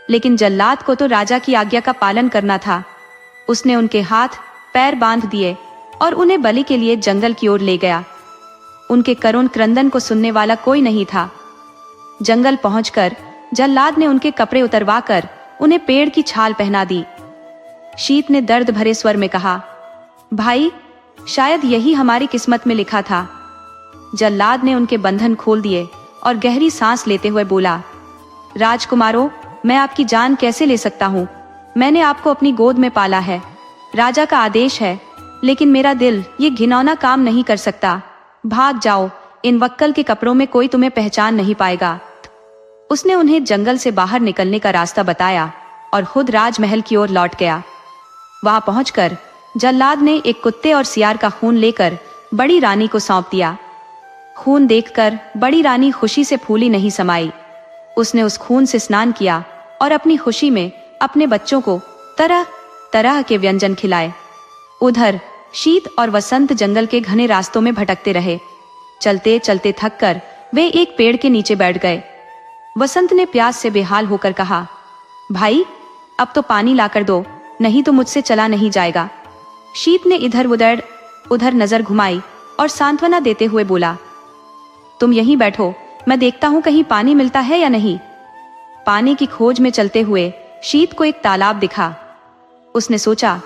लेकिन जल्लाद को तो राजा की आज्ञा का पालन करना था। उसने उनके हाथ पैर बांध दिए और उन्हें बलि के लिए जंगल की ओर ले गया। उनके करुण क्रंदन को सुनने वाला कोई नहीं था। जंगल पहुंचकर जल्लाद ने उनके कपड़े उतरवाकर उन्हें पेड़ की छाल पहना दी। शीत ने दर्द भरे स्वर में कहा, भाई, शायद यही हमारी किस्मत में लिखा था। जल्लाद ने उनके बंधन खोल दिए और गहरी सांस लेते हुए बोला, राजकुमारों, मैं आपकी जान कैसे ले सकता हूँ? मैंने आपको अपनी गोद में पाला है। राजा का आदेश है, लेकिन मेरा दिल ये घिनौना काम नहीं कर सकता। भाग जाओ, इन वक्कल के कपड़ों में कोई तुम्हें पहचान नहीं पाएगा। उसने उन्हें जंगल से बाहर निकलने का रास्ता बताया और खुद राजमहल की ओर लौट गया। वहां पहुंचकर जल्लाद ने एक कुत्ते और सियार का खून लेकर बड़ी रानी को सौंप दिया। खून देखकर बड़ी रानी खुशी से फूली नहीं समाई। उसने उस खून से स्नान किया और अपनी खुशी में अपने बच्चों को तरह तरह के व्यंजन खिलाए। उधर शीत और वसंत जंगल के घने रास्तों में भटकते रहे। चलते चलते थककर वे एक पेड़ के नीचे बैठ गए। वसंत ने प्यास से बेहाल होकर कहा, भाई, अब तो पानी लाकर दो, नहीं तो मुझसे चला नहीं जाएगा। शीत ने इधर उधर नजर घुमाई और सांत्वना देते हुए बोला, तुम यहीं बैठो, मैं देखता हूं कहीं पानी मिलता है या नहीं। पानी की खोज में चलते हुए शीत को एक तालाब दिखा। उसने सोचा,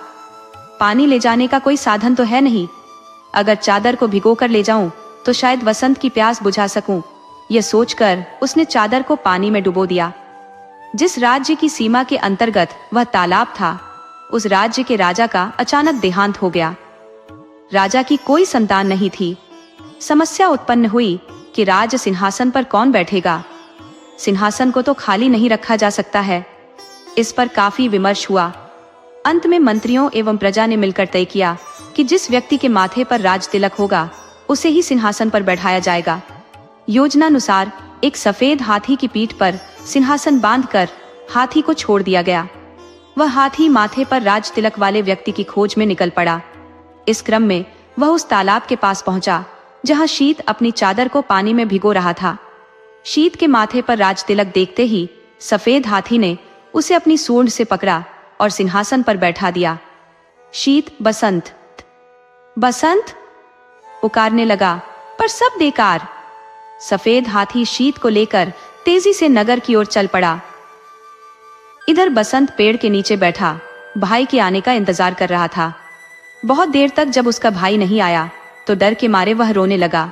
पानी ले जाने का कोई साधन तो है नहीं। अगर चादर को भिगोकर ले जाऊं तो शायद वसंत की प्यास बुझा सकूं। यह सोचकर उसने चादर को पानी में डुबो दिया। जिस राज्य की सीमा के अंतर्गत वह तालाब था, उस राज्य के राजा का अचानक देहांत हो गया। राजा की कोई संतान नहीं थी। समस्या उत्पन्न हुई कि राज सिंहासन पर कौन बैठेगा। सिंहासन को तो खाली नहीं रखा जा सकता है। इस पर काफी विमर्श हुआ। अंत में मंत्रियों एवं प्रजा ने मिलकर तय किया कि जिस व्यक्ति के माथे पर राज तिलक होगा उसे ही सिंहासन पर बैठाया जाएगा। योजनानुसार एक सफेद हाथी की पीठ पर सिंहासन बांधकर हाथी को छोड़ दिया गया। वह हाथी माथे पर राज तिलक वाले व्यक्ति की खोज में निकल पड़ा। इस क्रम में वह उस तालाब के पास पहुंचा जहां शीत अपनी चादर को पानी में भिगो रहा था। शीत के माथे पर राज तिलक देखते ही सफेद हाथी ने उसे अपनी सूंड से पकड़ा और सिंहासन पर बैठा दिया। शीत बसंत बसंत पुकारने लगा, पर सब बेकार। सफेद हाथी शीत को लेकर तेजी से नगर की ओर चल पड़ा। इधर बसंत पेड़ के नीचे बैठा भाई के आने का इंतजार कर रहा था। बहुत देर तक जब उसका भाई नहीं आया तो डर के मारे वह रोने लगा।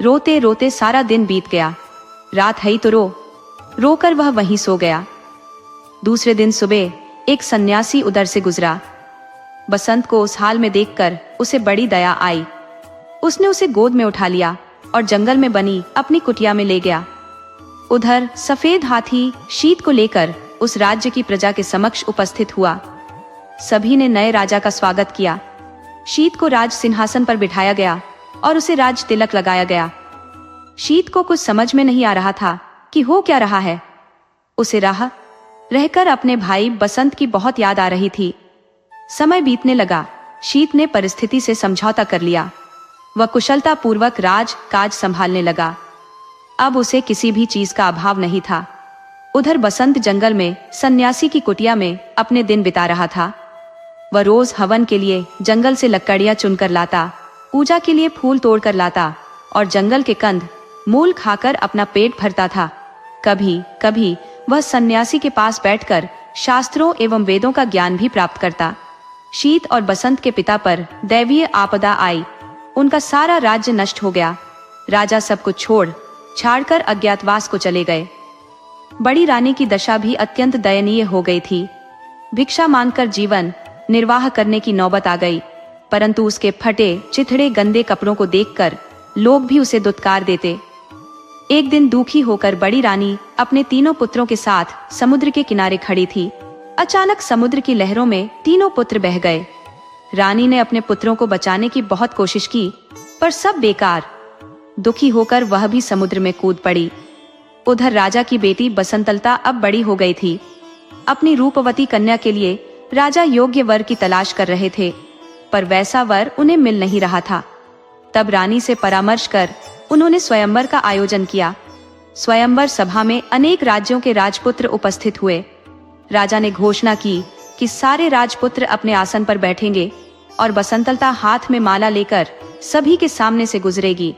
रोते रोते सारा दिन बीत गया। रात है ही तो रोकर वह वहीं सो गया। दूसरे दिन सुबह एक सन्यासी उधर से गुजरा। बसंत को उस हाल में देखकर उसे बड़ी दया आई। उसने उसे गोद में उठा लिया और जंगल में बनी अपनी कुटिया में ले गया। उधर सफेद हाथी शीत को लेकर उस राज्य की प्रजा के समक्ष उपस्थित हुआ। सभी ने नए राजा का स्वागत किया। शीत को राज सिंहासन पर बिठाया गया और उसे राज तिलक लगाया गया। शीत को कुछ समझ में नहीं आ रहा था कि हो क्या रहा है। उसे राह रहकर अपने भाई बसंत की बहुत याद आ रही थी। समय बीतने लगा। शीत ने परिस्थिति से समझौता कर लिया। वह कुशलता पूर्वक राज काज संभालने लगा। अब उसे किसी भी चीज का अभाव नहीं था। उधर बसंत जंगल में सन्यासी की कुटिया में अपने दिन बिता रहा था। वह रोज हवन के लिए जंगल से लकड़ियां चुनकर लाता, पूजा के लिए फूल तोड़कर लाता और जंगल के कंद मूल खाकर अपना पेट भरता था। कभी कभी वह सन्यासी के पास बैठकर शास्त्रों एवं वेदों का ज्ञान भी प्राप्त करता। शीत और बसंत के पिता पर दैवीय आपदा आई। उनका सारा राज्य नष्ट हो गया। राजा सब कुछ छोड़ छाड़कर अज्ञातवास को चले गए। बड़ी रानी की दशा भी अत्यंत दयनीय हो गई थी। भिक्षा मांगकर जीवन निर्वाह करने की नौबत आ गई, परंतु उसके फटे चिथड़े गंदे कपड़ों को देखकर लोग भी उसे दुत्कार देते। एक दिन दुखी होकर बड़ी रानी अपने तीनों पुत्रों के साथ समुद्र के किनारे खड़ी थी। अचानक समुद्र की लहरों में तीनों पुत्र बह गए। रानी ने अपने पुत्रों को बचाने की बहुत कोशिश की, पर सब बेकार। दुखी होकर वह भी समुद्र में कूद पड़ी। उधर राजा की बेटी बसंतलता अब बड़ी हो गई थी। अपनी रूपवती कन्या के लिए राजा योग्य वर की तलाश कर रहे थे, पर वैसा वर उन्हें मिल नहीं रहा था। तब रानी से परामर्श कर उन्होंने स्वयंवर का आयोजन किया। स्वयंवर सभा में अनेक राज्यों के राजपुत्र उपस्थित हुए। राजा ने घोषणा की कि सारे राजपुत्र अपने आसन पर बैठेंगे और बसंतलता हाथ में माला लेकर सभी के सामने से गुजरेगी।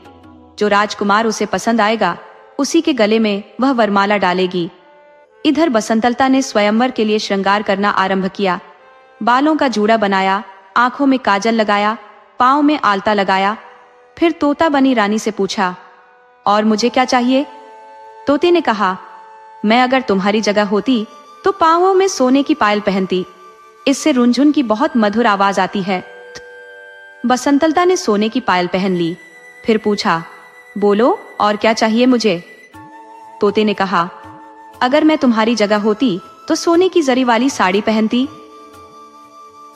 जो राजकुमार उसे पसंद आएगा उसी के गले में वह वरमाला डालेगी। इधर बसंतलता ने स्वयंवर के लिए श्रृंगार करना आरंभ किया। बालों का जूड़ा बनाया, आंखों में काजल लगाया, पांव में आलता लगाया। फिर तोता बनी रानी से पूछा, और मुझे क्या चाहिए? तोते ने कहा, मैं अगर तुम्हारी जगह होती तो पांवों में सोने की पायल पहनती। इससे रुनझुन की बहुत मधुर आवाज आती है। बसंतलता ने सोने की पायल पहन ली। फिर पूछा, बोलो और क्या चाहिए मुझे? तोते ने कहा, अगर मैं तुम्हारी जगह होती तो सोने की जरी वाली साड़ी पहनती।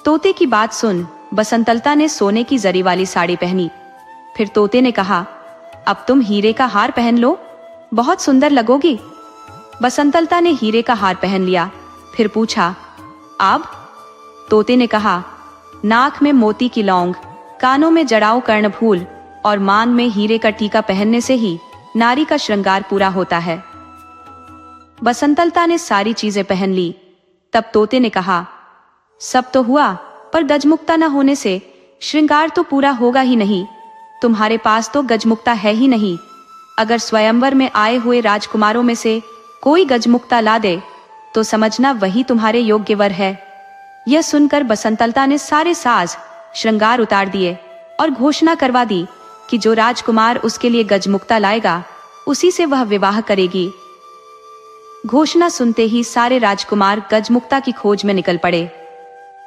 तोते की बात सुन बसंतलता ने सोने की जरी वाली साड़ी पहनी। फिर तोते ने कहा, अब तुम हीरे का हार पहन लो, बहुत सुंदर लगोगी। बसंतलता ने हीरे का हार पहन लिया। फिर पूछा, अब? तोते ने कहा, नाक में मोती की लौंग, कानों में जड़ाऊ कर्णफूल और मांग में हीरे का टीका पहनने से ही नारी का श्रृंगार पूरा होता है। बसंतलता ने सारी चीजें पहन ली। तब तोते ने कहा, सब तो हुआ, पर गजमुक्ता न होने से श्रृंगार तो पूरा होगा ही नहीं। तुम्हारे पास तो गजमुक्ता है ही नहीं। अगर स्वयंवर में आए हुए राजकुमारों में से कोई गजमुक्ता ला दे तो समझना वही तुम्हारे योग्य वर है। यह सुनकर बसंतलता ने सारे साज श्रृंगार उतार दिए और घोषणा करवा दी कि जो राजकुमार उसके लिए गजमुक्ता लाएगा उसी से वह विवाह करेगी। घोषणा सुनते ही सारे राजकुमार गजमुक्ता की खोज में निकल पड़े।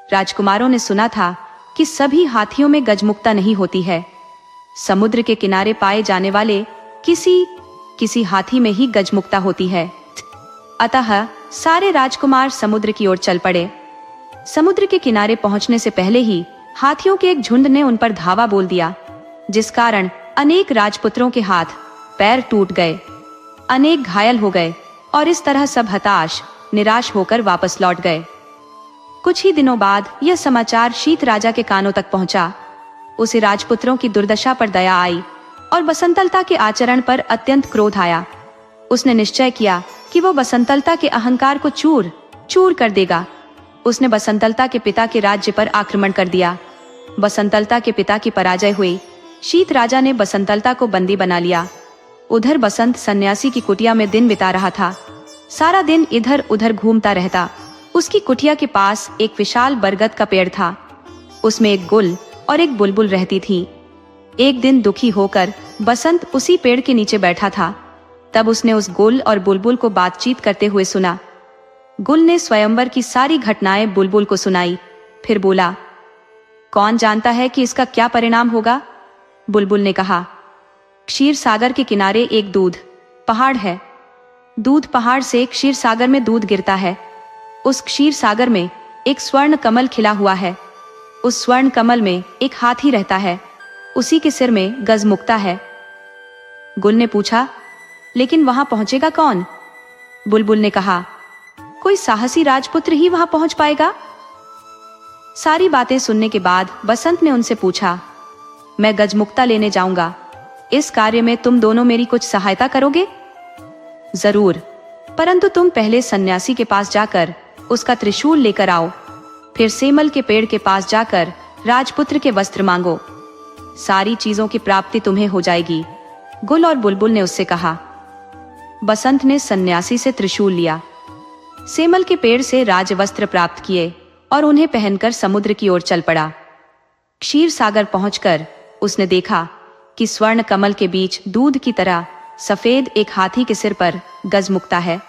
राजकुमारों ने सुना था कि सभी हाथियों में गजमुक्ता नहीं होती है। समुद्र के किनारे पाए जाने वाले किसी हाथी में ही गजमुक्ता होती है। अतः सारे राजकुमार समुद्र की ओर चल पड़े। समुद्र के किनारे पहुंचने से पहले ही हाथियों के एक झुंड ने उन पर धावा बोल दिया, जिस कारण अनेक राजपुत्रों के हाथ पैर टूट गए, अनेक घायल हो गए और इस तरह सब हताश निराश होकर वापस लौट गए। कुछ ही दिनों बाद यह समाचार शीत राजा के कानों तक पहुंचा। उसे राजपुत्रों की दुर्दशा पर दया आई और बसंतलता के आचरण पर अत्यंत क्रोध आया। उसने निश्चय किया कि वो बसंतलता के अहंकार को चूर चूर कर देगा। उसने बसंतलता के पिता के राज्य पर आक्रमण कर दिया। बसंतलता के पिता की पराजय हुई। शीत राजा ने बसंतलता को बंदी बना लिया। उधर बसंत सन्यासी की कुटिया में दिन बिता रहा था। सारा दिन इधर उधर घूमता रहता। उसकी कुटिया के पास एक विशाल बरगद का पेड़ था। उसमें एक गुल और एक बुलबुल रहती थी। एक दिन दुखी होकर बसंत उसी पेड़ के नीचे बैठा था। तब उसने उस गुल और बुलबुल को बातचीत करते हुए सुना। गुल ने स्वयंवर की सारी घटनाएं बुलबुल को सुनाई, फिर बोला, कौन जानता है कि इसका क्या परिणाम होगा? बुलबुल ने कहा, क्षीर सागर के किनारे एक दूध पहाड़ है। दूध पहाड़ से क्षीर सागर में दूध गिरता है। उस क्षीर सागर में एक स्वर्ण कमल खिला हुआ है। उस स्वर्ण कमल में एक हाथी रहता है। उसी के सिर में गजमुक्ता है। गुल ने पूछा, लेकिन वहां पहुंचेगा कौन? बुलबुल ने कहा, कोई साहसी राजपुत्र ही वहां पहुंच पाएगा। सारी बातें सुनने के बाद बसंत ने उनसे पूछा, मैं गजमुक्ता लेने जाऊंगा, इस कार्य में तुम दोनों मेरी कुछ सहायता करोगे? जरूर, परंतु तुम पहले सन्यासी के पास जाकर उसका त्रिशूल लेकर आओ, फिर सेमल के पेड़ के पास जाकर राजपुत्र के वस्त्र मांगो। सारी चीजों की प्राप्ति तुम्हें हो जाएगी। गुल और बुलबुल ने उससे कहा। बसंत ने सन्यासी से त्रिशूल लिया, सेमल के पेड़ से राजवस्त्र प्राप्त किए और उन्हें पहनकर समुद्र की ओर चल पड़ा। क्षीर सागर पहुंचकर उसने देखा कि स्वर्ण कमल के बीच दूध की तरह सफेद एक हाथी के सिर पर गजमुक्ता है।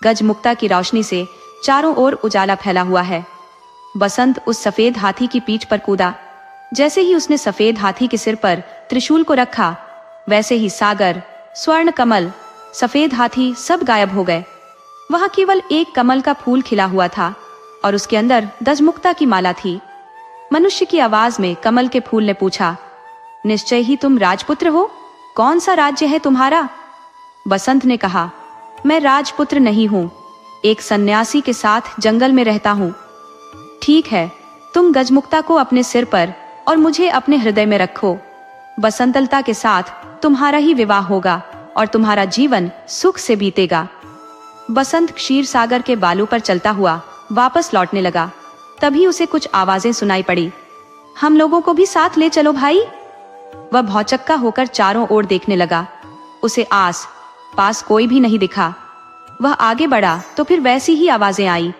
गजमुक्ता की रोशनी से चारों ओर उजाला फैला हुआ है। बसंत उस सफेद हाथी की पीठ पर कूदा। जैसे ही उसने सफेद हाथी के सिर पर त्रिशूल को रखा, वैसे ही सागर, स्वर्ण कमल, सफेद हाथी सब गायब हो गए। वहां केवल एक कमल का फूल खिला हुआ था और उसके अंदर गजमुक्ता की माला थी। मनुष्य की आवाज में कमल के फूल ने पूछा, निश्चय ही तुम राजपुत्र हो? कौन सा राज्य है तुम्हारा? बसंत ने कहा, मैं राजपुत्र नहीं हूं, एक सन्यासी के साथ जंगल में रहता हूं। ठीक है, तुम गजमुक्ता को अपने सिर पर और मुझे अपने हृदय में रखो। बसंतलता के साथ तुम्हारा ही विवाह होगा और तुम्हारा जीवन सुख से बीतेगा। बसंत क्षीर सागर के बालू पर चलता हुआ वापस लौटने लगा। तभी उसे कुछ आवाजें सुनाई पड़ी। हम लोगों को भी साथ ले चलो भाई। वह भौचक्का होकर चारों ओर देखने लगा। उसे आस पास कोई भी नहीं दिखा। वह आगे बढ़ा तो फिर वैसी ही आवाजें आई।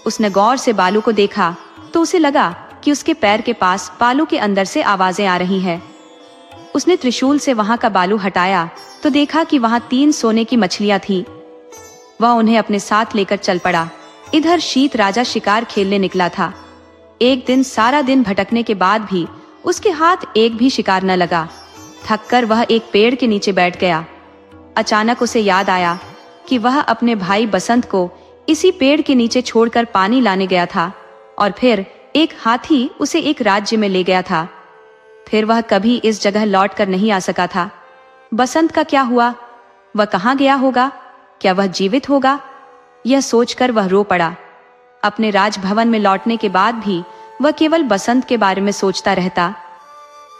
उसने गौर से बालू को देखा तो उसे लगा कि उसके पैर के पास बालू के अंदर से आवाजें आ रही हैं। उसने त्रिशूल से वहां का बालू हटाया तो देखा कि वहां 3 सोने की मछलियां थीं। वह उन्हें अपने साथ लेकर चल पड़ा। इधर शीत राजा शिकार खेलने निकला था। एक दिन सारा दिन भटकने के बाद भी उसके हाथ एक भी शिकार न लगा। थककर वह एक पेड़ के नीचे बैठ गया। अचानक उसे याद आया कि वह अपने भाई बसंत को इसी पेड़ के नीचे छोड़कर पानी लाने गया था और फिर एक हाथी उसे एक राज्य में ले गया था। फिर वह कभी इस जगह लौट कर नहीं आ सका था। बसंत का क्या हुआ? वह कहाँ गया होगा? क्या वह जीवित होगा? यह सोचकर वह रो पड़ा। अपने राजभवन में लौटने के बाद भी वह केवल बसंत के बारे में सोचता रहता।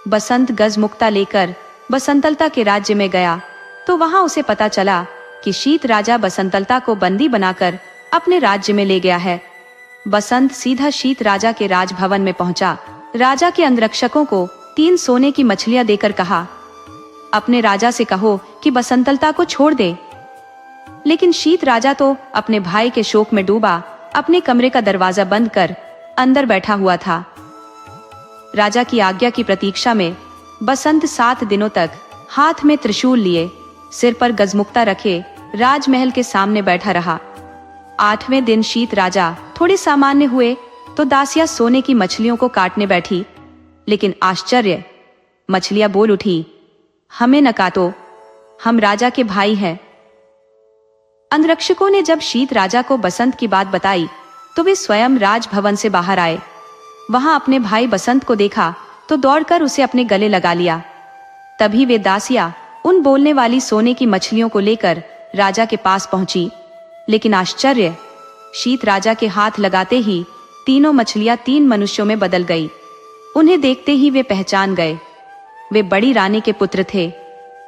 बसंत गजमुक्ता लेकर बसंतलता के राज्य में गया तो वहां उसे पता चला कि शीत राजा बसंतलता को बंदी बनाकर अपने राज्य में ले गया है। बसंत सीधा शीत राजा के राजभवन में पहुंचा। राजा के अंगरक्षकों को 3 सोने की मछलियां देकर कहा, अपने राजा से कहो कि बसंतलता को छोड़ दे। लेकिन शीत राजा तो अपने भाई के शोक में डूबा अपने कमरे का दरवाजा बंद कर अंदर बैठा हुआ था। राजा की आज्ञा की प्रतीक्षा में बसंत 7 दिनों तक हाथ में त्रिशूल लिए, सिर पर गजमुक्ता रखे राजमहल के सामने बैठा रहा। 8वें दिन शीत राजा थोड़े सामान्य हुए तो दासियां सोने की मछलियों को काटने बैठी। लेकिन आश्चर्य, मछलियां बोल उठी, हमें न काटो, हम राजा के भाई हैं। अंगरक्षकों ने जब शीत राजा को बसंत की बात बताई तो वे स्वयं राजभवन से बाहर आए। वहां अपने भाई बसंत को देखा तो दौड़कर उसे अपने गले लगा लिया। तभी वे दासियां उन बोलने वाली सोने की मछलियों को लेकर राजा के पास पहुंची। लेकिन आश्चर्य, शीत राजा के हाथ लगाते ही तीनों मछलियां 3 मनुष्यों में बदल गई। उन्हें देखते ही वे पहचान गए। वे बड़ी रानी के पुत्र थे,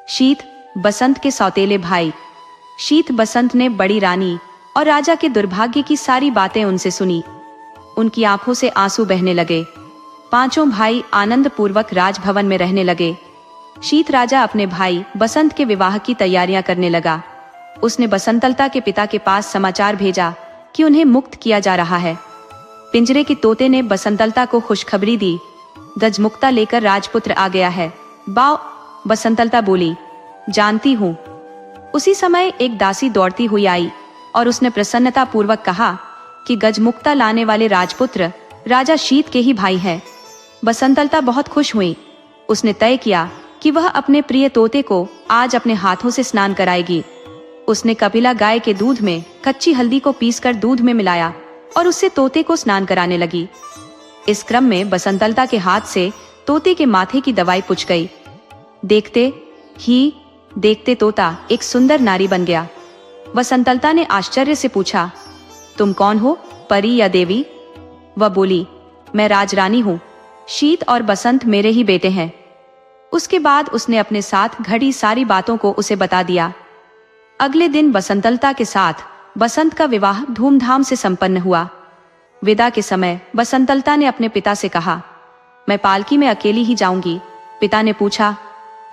शीत बसंत के सौतेले भाई। शीत बसंत ने बड़ी रानी और राजा के दुर्भाग्य की सारी बातें उनसे सुनी। उनकी आंखों से आंसू बहने लगे। 5 भाई आनंद पूर्वक राजभवन में रहने लगे। शीत राजा अपने भाई बसंत के विवाह की तैयारियां करने लगा। उसने बसंतलता के पिता के पास समाचार भेजा कि उन्हें मुक्त किया जा रहा है। पिंजरे के तोते ने बसंतलता को खुशखबरी दी, गजमुक्ता लेकर राजपुत्र आ गया है। बाव, बसंतलता बोली, जानती हूँ। उसी समय एक दासी दौड़ती हुई आई और उसने प्रसन्नता पूर्वक कहा कि गजमुक्ता लाने वाले राजपुत्र राजा शीत के ही भाई है। बसंतलता बहुत खुश हुई। उसने तय किया कि वह अपने प्रिय तोते को आज अपने हाथों से स्नान कराएगी। उसने कपिला गाय के दूध में कच्ची हल्दी को पीसकर दूध में मिलाया और उससे तोते को स्नान कराने लगी। इस क्रम में बसंतलता के हाथ से तोते के माथे की दवाई पुछ गई। देखते तोता एक सुंदर नारी बन गया। बसंतलता ने आश्चर्य से पूछा, तुम कौन हो, परी या देवी? वह बोली, मैं राजरानी हूँ। शीत और बसंत मेरे ही बेटे हैं। उसके बाद उसने अपने साथ घड़ी सारी बातों को उसे बता दिया। अगले दिन बसंतलता के साथ बसंत का विवाह धूमधाम से संपन्न हुआ। विदा के समय बसंतलता ने अपने पिता से कहा, मैं पालकी में अकेली ही जाऊंगी। पिता ने पूछा,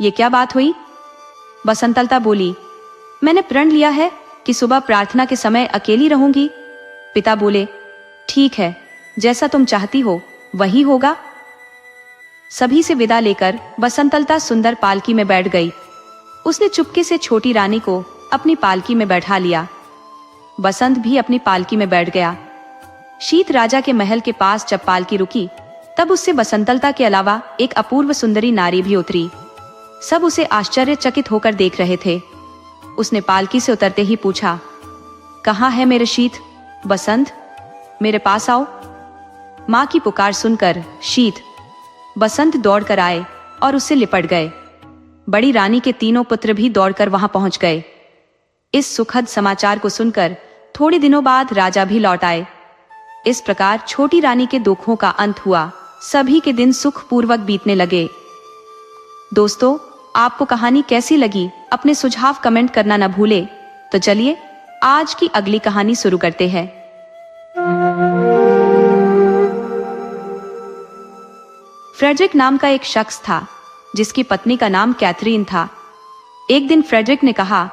ये क्या बात हुई? बसंतलता बोली, मैंने प्रण लिया है कि सुबह प्रार्थना के समय अकेली रहूंगी। पिता बोले, ठीक है, जैसा तुम चाहती हो वही होगा। सभी से विदा लेकर बसंतलता सुंदर पालकी में बैठ गई। उसने चुपके से छोटी रानी को अपनी पालकी में बैठा लिया। बसंत भी अपनी पालकी में बैठ गया। शीत राजा के महल के पास जब पालकी रुकी, तब उससे बसंतलता के अलावा एक अपूर्व सुंदरी नारी भी उतरी। सब उसे आश्चर्यचकित होकर देख रहे थे। उसने पालकी से उतरते ही पूछा, कहाँ है मेरे शीत? बसंत, मेरे पास आओ। माँ की पुकार सुनकर शीत, बसंत दौड़कर आए और उससे लिपट गए। बड़ी रानी के तीनों पुत्र भी दौड़कर वहां पहुंच गए। इस सुखद समाचार को सुनकर थोड़े दिनों बाद राजा भी लौट आए। इस प्रकार छोटी रानी के दुखों का अंत हुआ। सभी के दिन सुखपूर्वक बीतने लगे। दोस्तों, आपको कहानी कैसी लगी? अपने सुझाव कमेंट करना न भूले। तो चलिए आज की अगली कहानी शुरू करते हैं। फ्रेडरिक नाम का एक शख्स था जिसकी पत्नी का नाम कैथरीन था। एक दिन फ्रेडरिक ने कहा,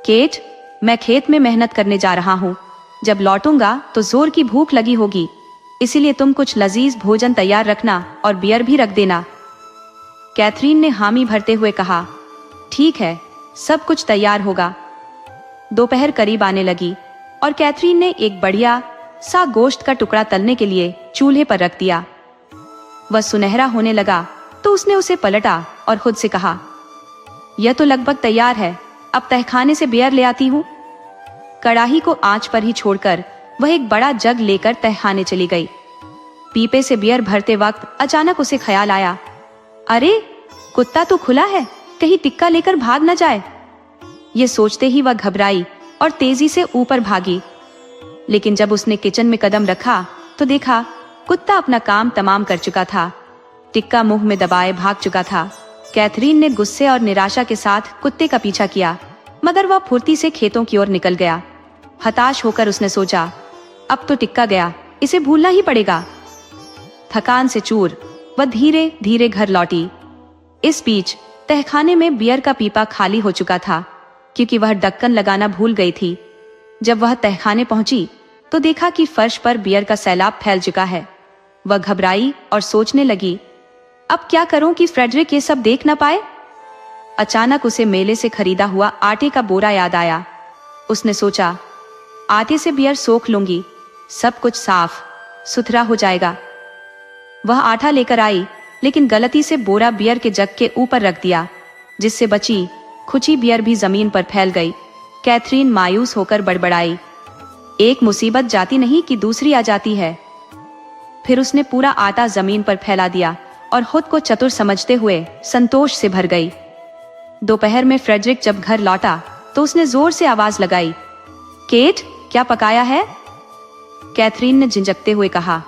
केट, मैं खेत में मेहनत करने जा रहा हूँ। जब लौटूंगा तो जोर की भूख लगी होगी, इसीलिए तुम कुछ लजीज भोजन तैयार रखना और बियर भी रख देना। कैथरीन ने हामी भरते हुए कहा, ठीक है, सब कुछ तैयार होगा। दोपहर करीब आने लगी और कैथरीन ने एक बढ़िया सा गोश्त का टुकड़ा तलने के लिए चूल्हे पर रख दिया। वह सुनहरा होने लगा तो उसने उसे पलटा और खुद से कहा, यह तो लगभग तैयार है, अब तहखाने से बियर ले आती हूँ। कड़ाही को आंच पर ही छोड़कर वह एक बड़ा जग लेकर तहखाने चली गई। पीपे से बियर भरते वक्त अचानक उसे ख्याल आया, अरे कुत्ता तो खुला है, कहीं टिक्का लेकर भाग न जाए। ये सोचते ही वह घबराई और तेजी से ऊपर भागी। लेकिन जब उसने किचन में कदम रखा तो देखा कुत्ता अपना काम तमाम कर चुका था। टिक्का मुंह में दबाए भाग चुका था। कैथरीन ने गुस्से और निराशा के साथ कुत्ते का पीछा किया, मगर वह फुर्ती से खेतों की ओर निकल गया। हताश होकर उसने सोचा, अब तो टिक्का गया, इसे भूलना ही पड़ेगा। थकान से चूर वह धीरे धीरे घर लौटी। इस बीच तहखाने में बियर का पीपा खाली हो चुका था, क्योंकि वह ढक्कन लगाना भूल गई थी। जब वह तहखाने पहुंची तो देखा कि फर्श पर बियर का सैलाब फैल चुका है। वह घबराई और सोचने लगी, अब क्या करूं कि फ्रेडरिक ये सब देख न पाए। अचानक उसे मेले से खरीदा हुआ आटे का बोरा याद आया। उसने सोचा, आटे से बियर सोख लूंगी, सब कुछ साफ सुथरा हो जाएगा। वह आटा लेकर आई, लेकिन गलती से बोरा बियर के जग के ऊपर रख दिया, जिससे बची खुची बियर भी जमीन पर फैल गई। कैथरीन मायूस होकर बड़बड़ाई, एक मुसीबत जाती नहीं कि दूसरी आ जाती है। फिर उसने पूरा आटा जमीन पर फैला दिया और खुद को चतुर समझते हुए संतोष से भर गई। दोपहर में फ्रेडरिक जब घर लौटा तो उसने जोर से आवाज लगाई, केट, क्या पकाया है? कैथरीन ने झिंझकते हुए कहा,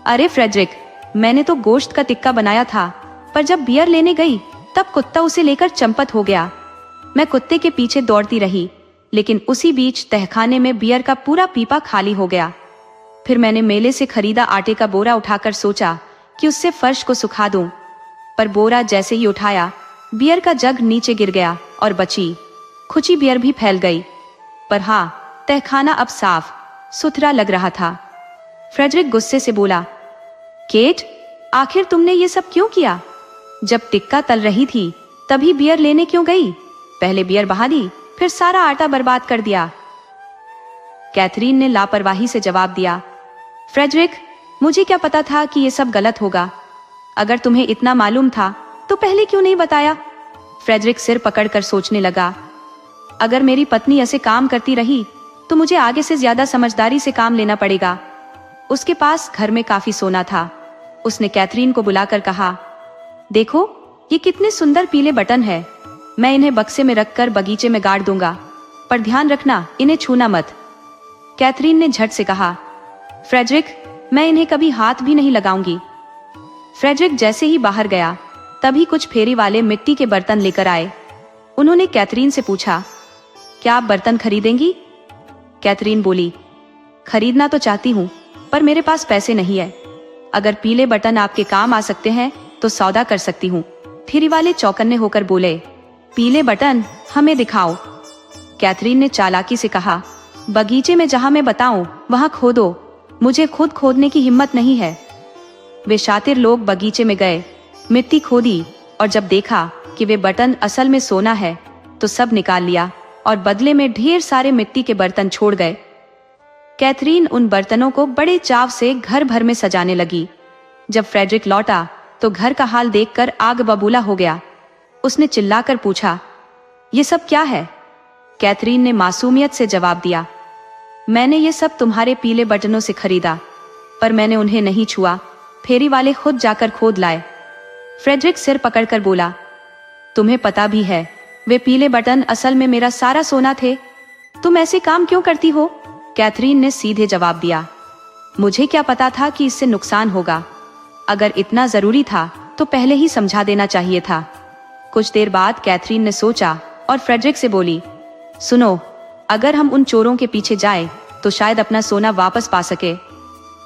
अरे फ्रेडरिक, मैंने तो गोश्त का टिक्का बनाया था, पर जब बियर लेने गई तब कुत्ता उसे लेकर चंपत हो गया। मैं कुत्ते के पीछे दौड़ती रही, लेकिन उसी बीच तहखाने में बियर का पूरा पीपा खाली हो गया। फिर मैंने मेले से खरीदा आटे का बोरा उठाकर सोचा कि उससे फर्श को सुखा दूं, पर बोरा जैसे ही उठाया, बियर का जग नीचे गिर गया और बची खुची बियर भी फैल गई। पर हाँ, तहखाना अब साफ सुथरा लग रहा था। फ्रेडरिक गुस्से से बोला, केट, आखिर तुमने ये सब क्यों किया? जब टिक्का तल रही थी तभी बियर लेने क्यों गई? पहले बियर बहा दी, फिर सारा आटा बर्बाद कर दिया। कैथरीन ने लापरवाही से जवाब दिया, फ्रेडरिक, मुझे क्या पता था कि ये सब गलत होगा। अगर तुम्हें इतना मालूम था तो पहले क्यों नहीं बताया? फ्रेडरिक सिर पकड़कर सोचने लगा, अगर मेरी पत्नी ऐसे काम करती रही तो मुझे आगे से ज्यादा समझदारी से काम लेना पड़ेगा। उसके पास घर में काफी सोना था। उसने कैथरीन को बुलाकर कहा, देखो ये कितने सुंदर पीले बटन है, मैं इन्हें बक्से में रखकर बगीचे में गाड़ दूंगा, पर ध्यान रखना इन्हें छूना मत। कैथरीन ने झट से कहा, फ्रेडरिक, मैं इन्हें कभी हाथ भी नहीं लगाऊंगी। फ्रेडरिक जैसे ही बाहर गया तभी कुछ फेरी वाले मिट्टी के बर्तन लेकर आए। उन्होंने कैथरीन से पूछा, क्या आप बर्तन खरीदेंगी? कैथरीन बोली, खरीदना तो चाहती हूँ पर मेरे पास पैसे नहीं है। अगर पीले बटन आपके काम आ सकते हैं तो सौदा कर सकती हूँ। फेरी वाले चौकन्ने होकर बोले, पीले बटन हमें दिखाओ। कैथरीन ने चालाकी से कहा, बगीचे में जहां मैं बताऊं वहां खोदो, मुझे खुद खोदने की हिम्मत नहीं है। वे शातिर लोग बगीचे में गए, मिट्टी खोदी और जब देखा कि वे बटन असल में सोना है तो सब निकाल लिया और बदले में ढेर सारे मिट्टी के बर्तन छोड़ गए। कैथरीन उन बर्तनों को बड़े चाव से घर भर में सजाने लगी। जब फ्रेडरिक लौटा तो घर का हाल देखकर आग बबूला हो गया। उसने चिल्लाकर पूछा, ये सब क्या है? कैथरीन ने मासूमियत से जवाब दिया, मैंने ये सब तुम्हारे पीले बटनों से खरीदा, पर मैंने उन्हें नहीं छुआ, फेरी वाले खुद जाकर खोद लाए। फ्रेडरिक सिर पकड़कर बोला, तुम्हें पता भी है वे पीले बटन असल में मेरा सारा सोना थे, तुम ऐसे काम क्यों करती हो? कैथरीन ने सीधे जवाब दिया, मुझे क्या पता था कि इससे नुकसान होगा। अगर इतना जरूरी था तो पहले ही समझा देना चाहिए था। कुछ देर बाद कैथरीन ने सोचा और फ्रेडरिक से बोली, सुनो, अगर हम उन चोरों के पीछे जाएं तो शायद अपना सोना वापस पा सके।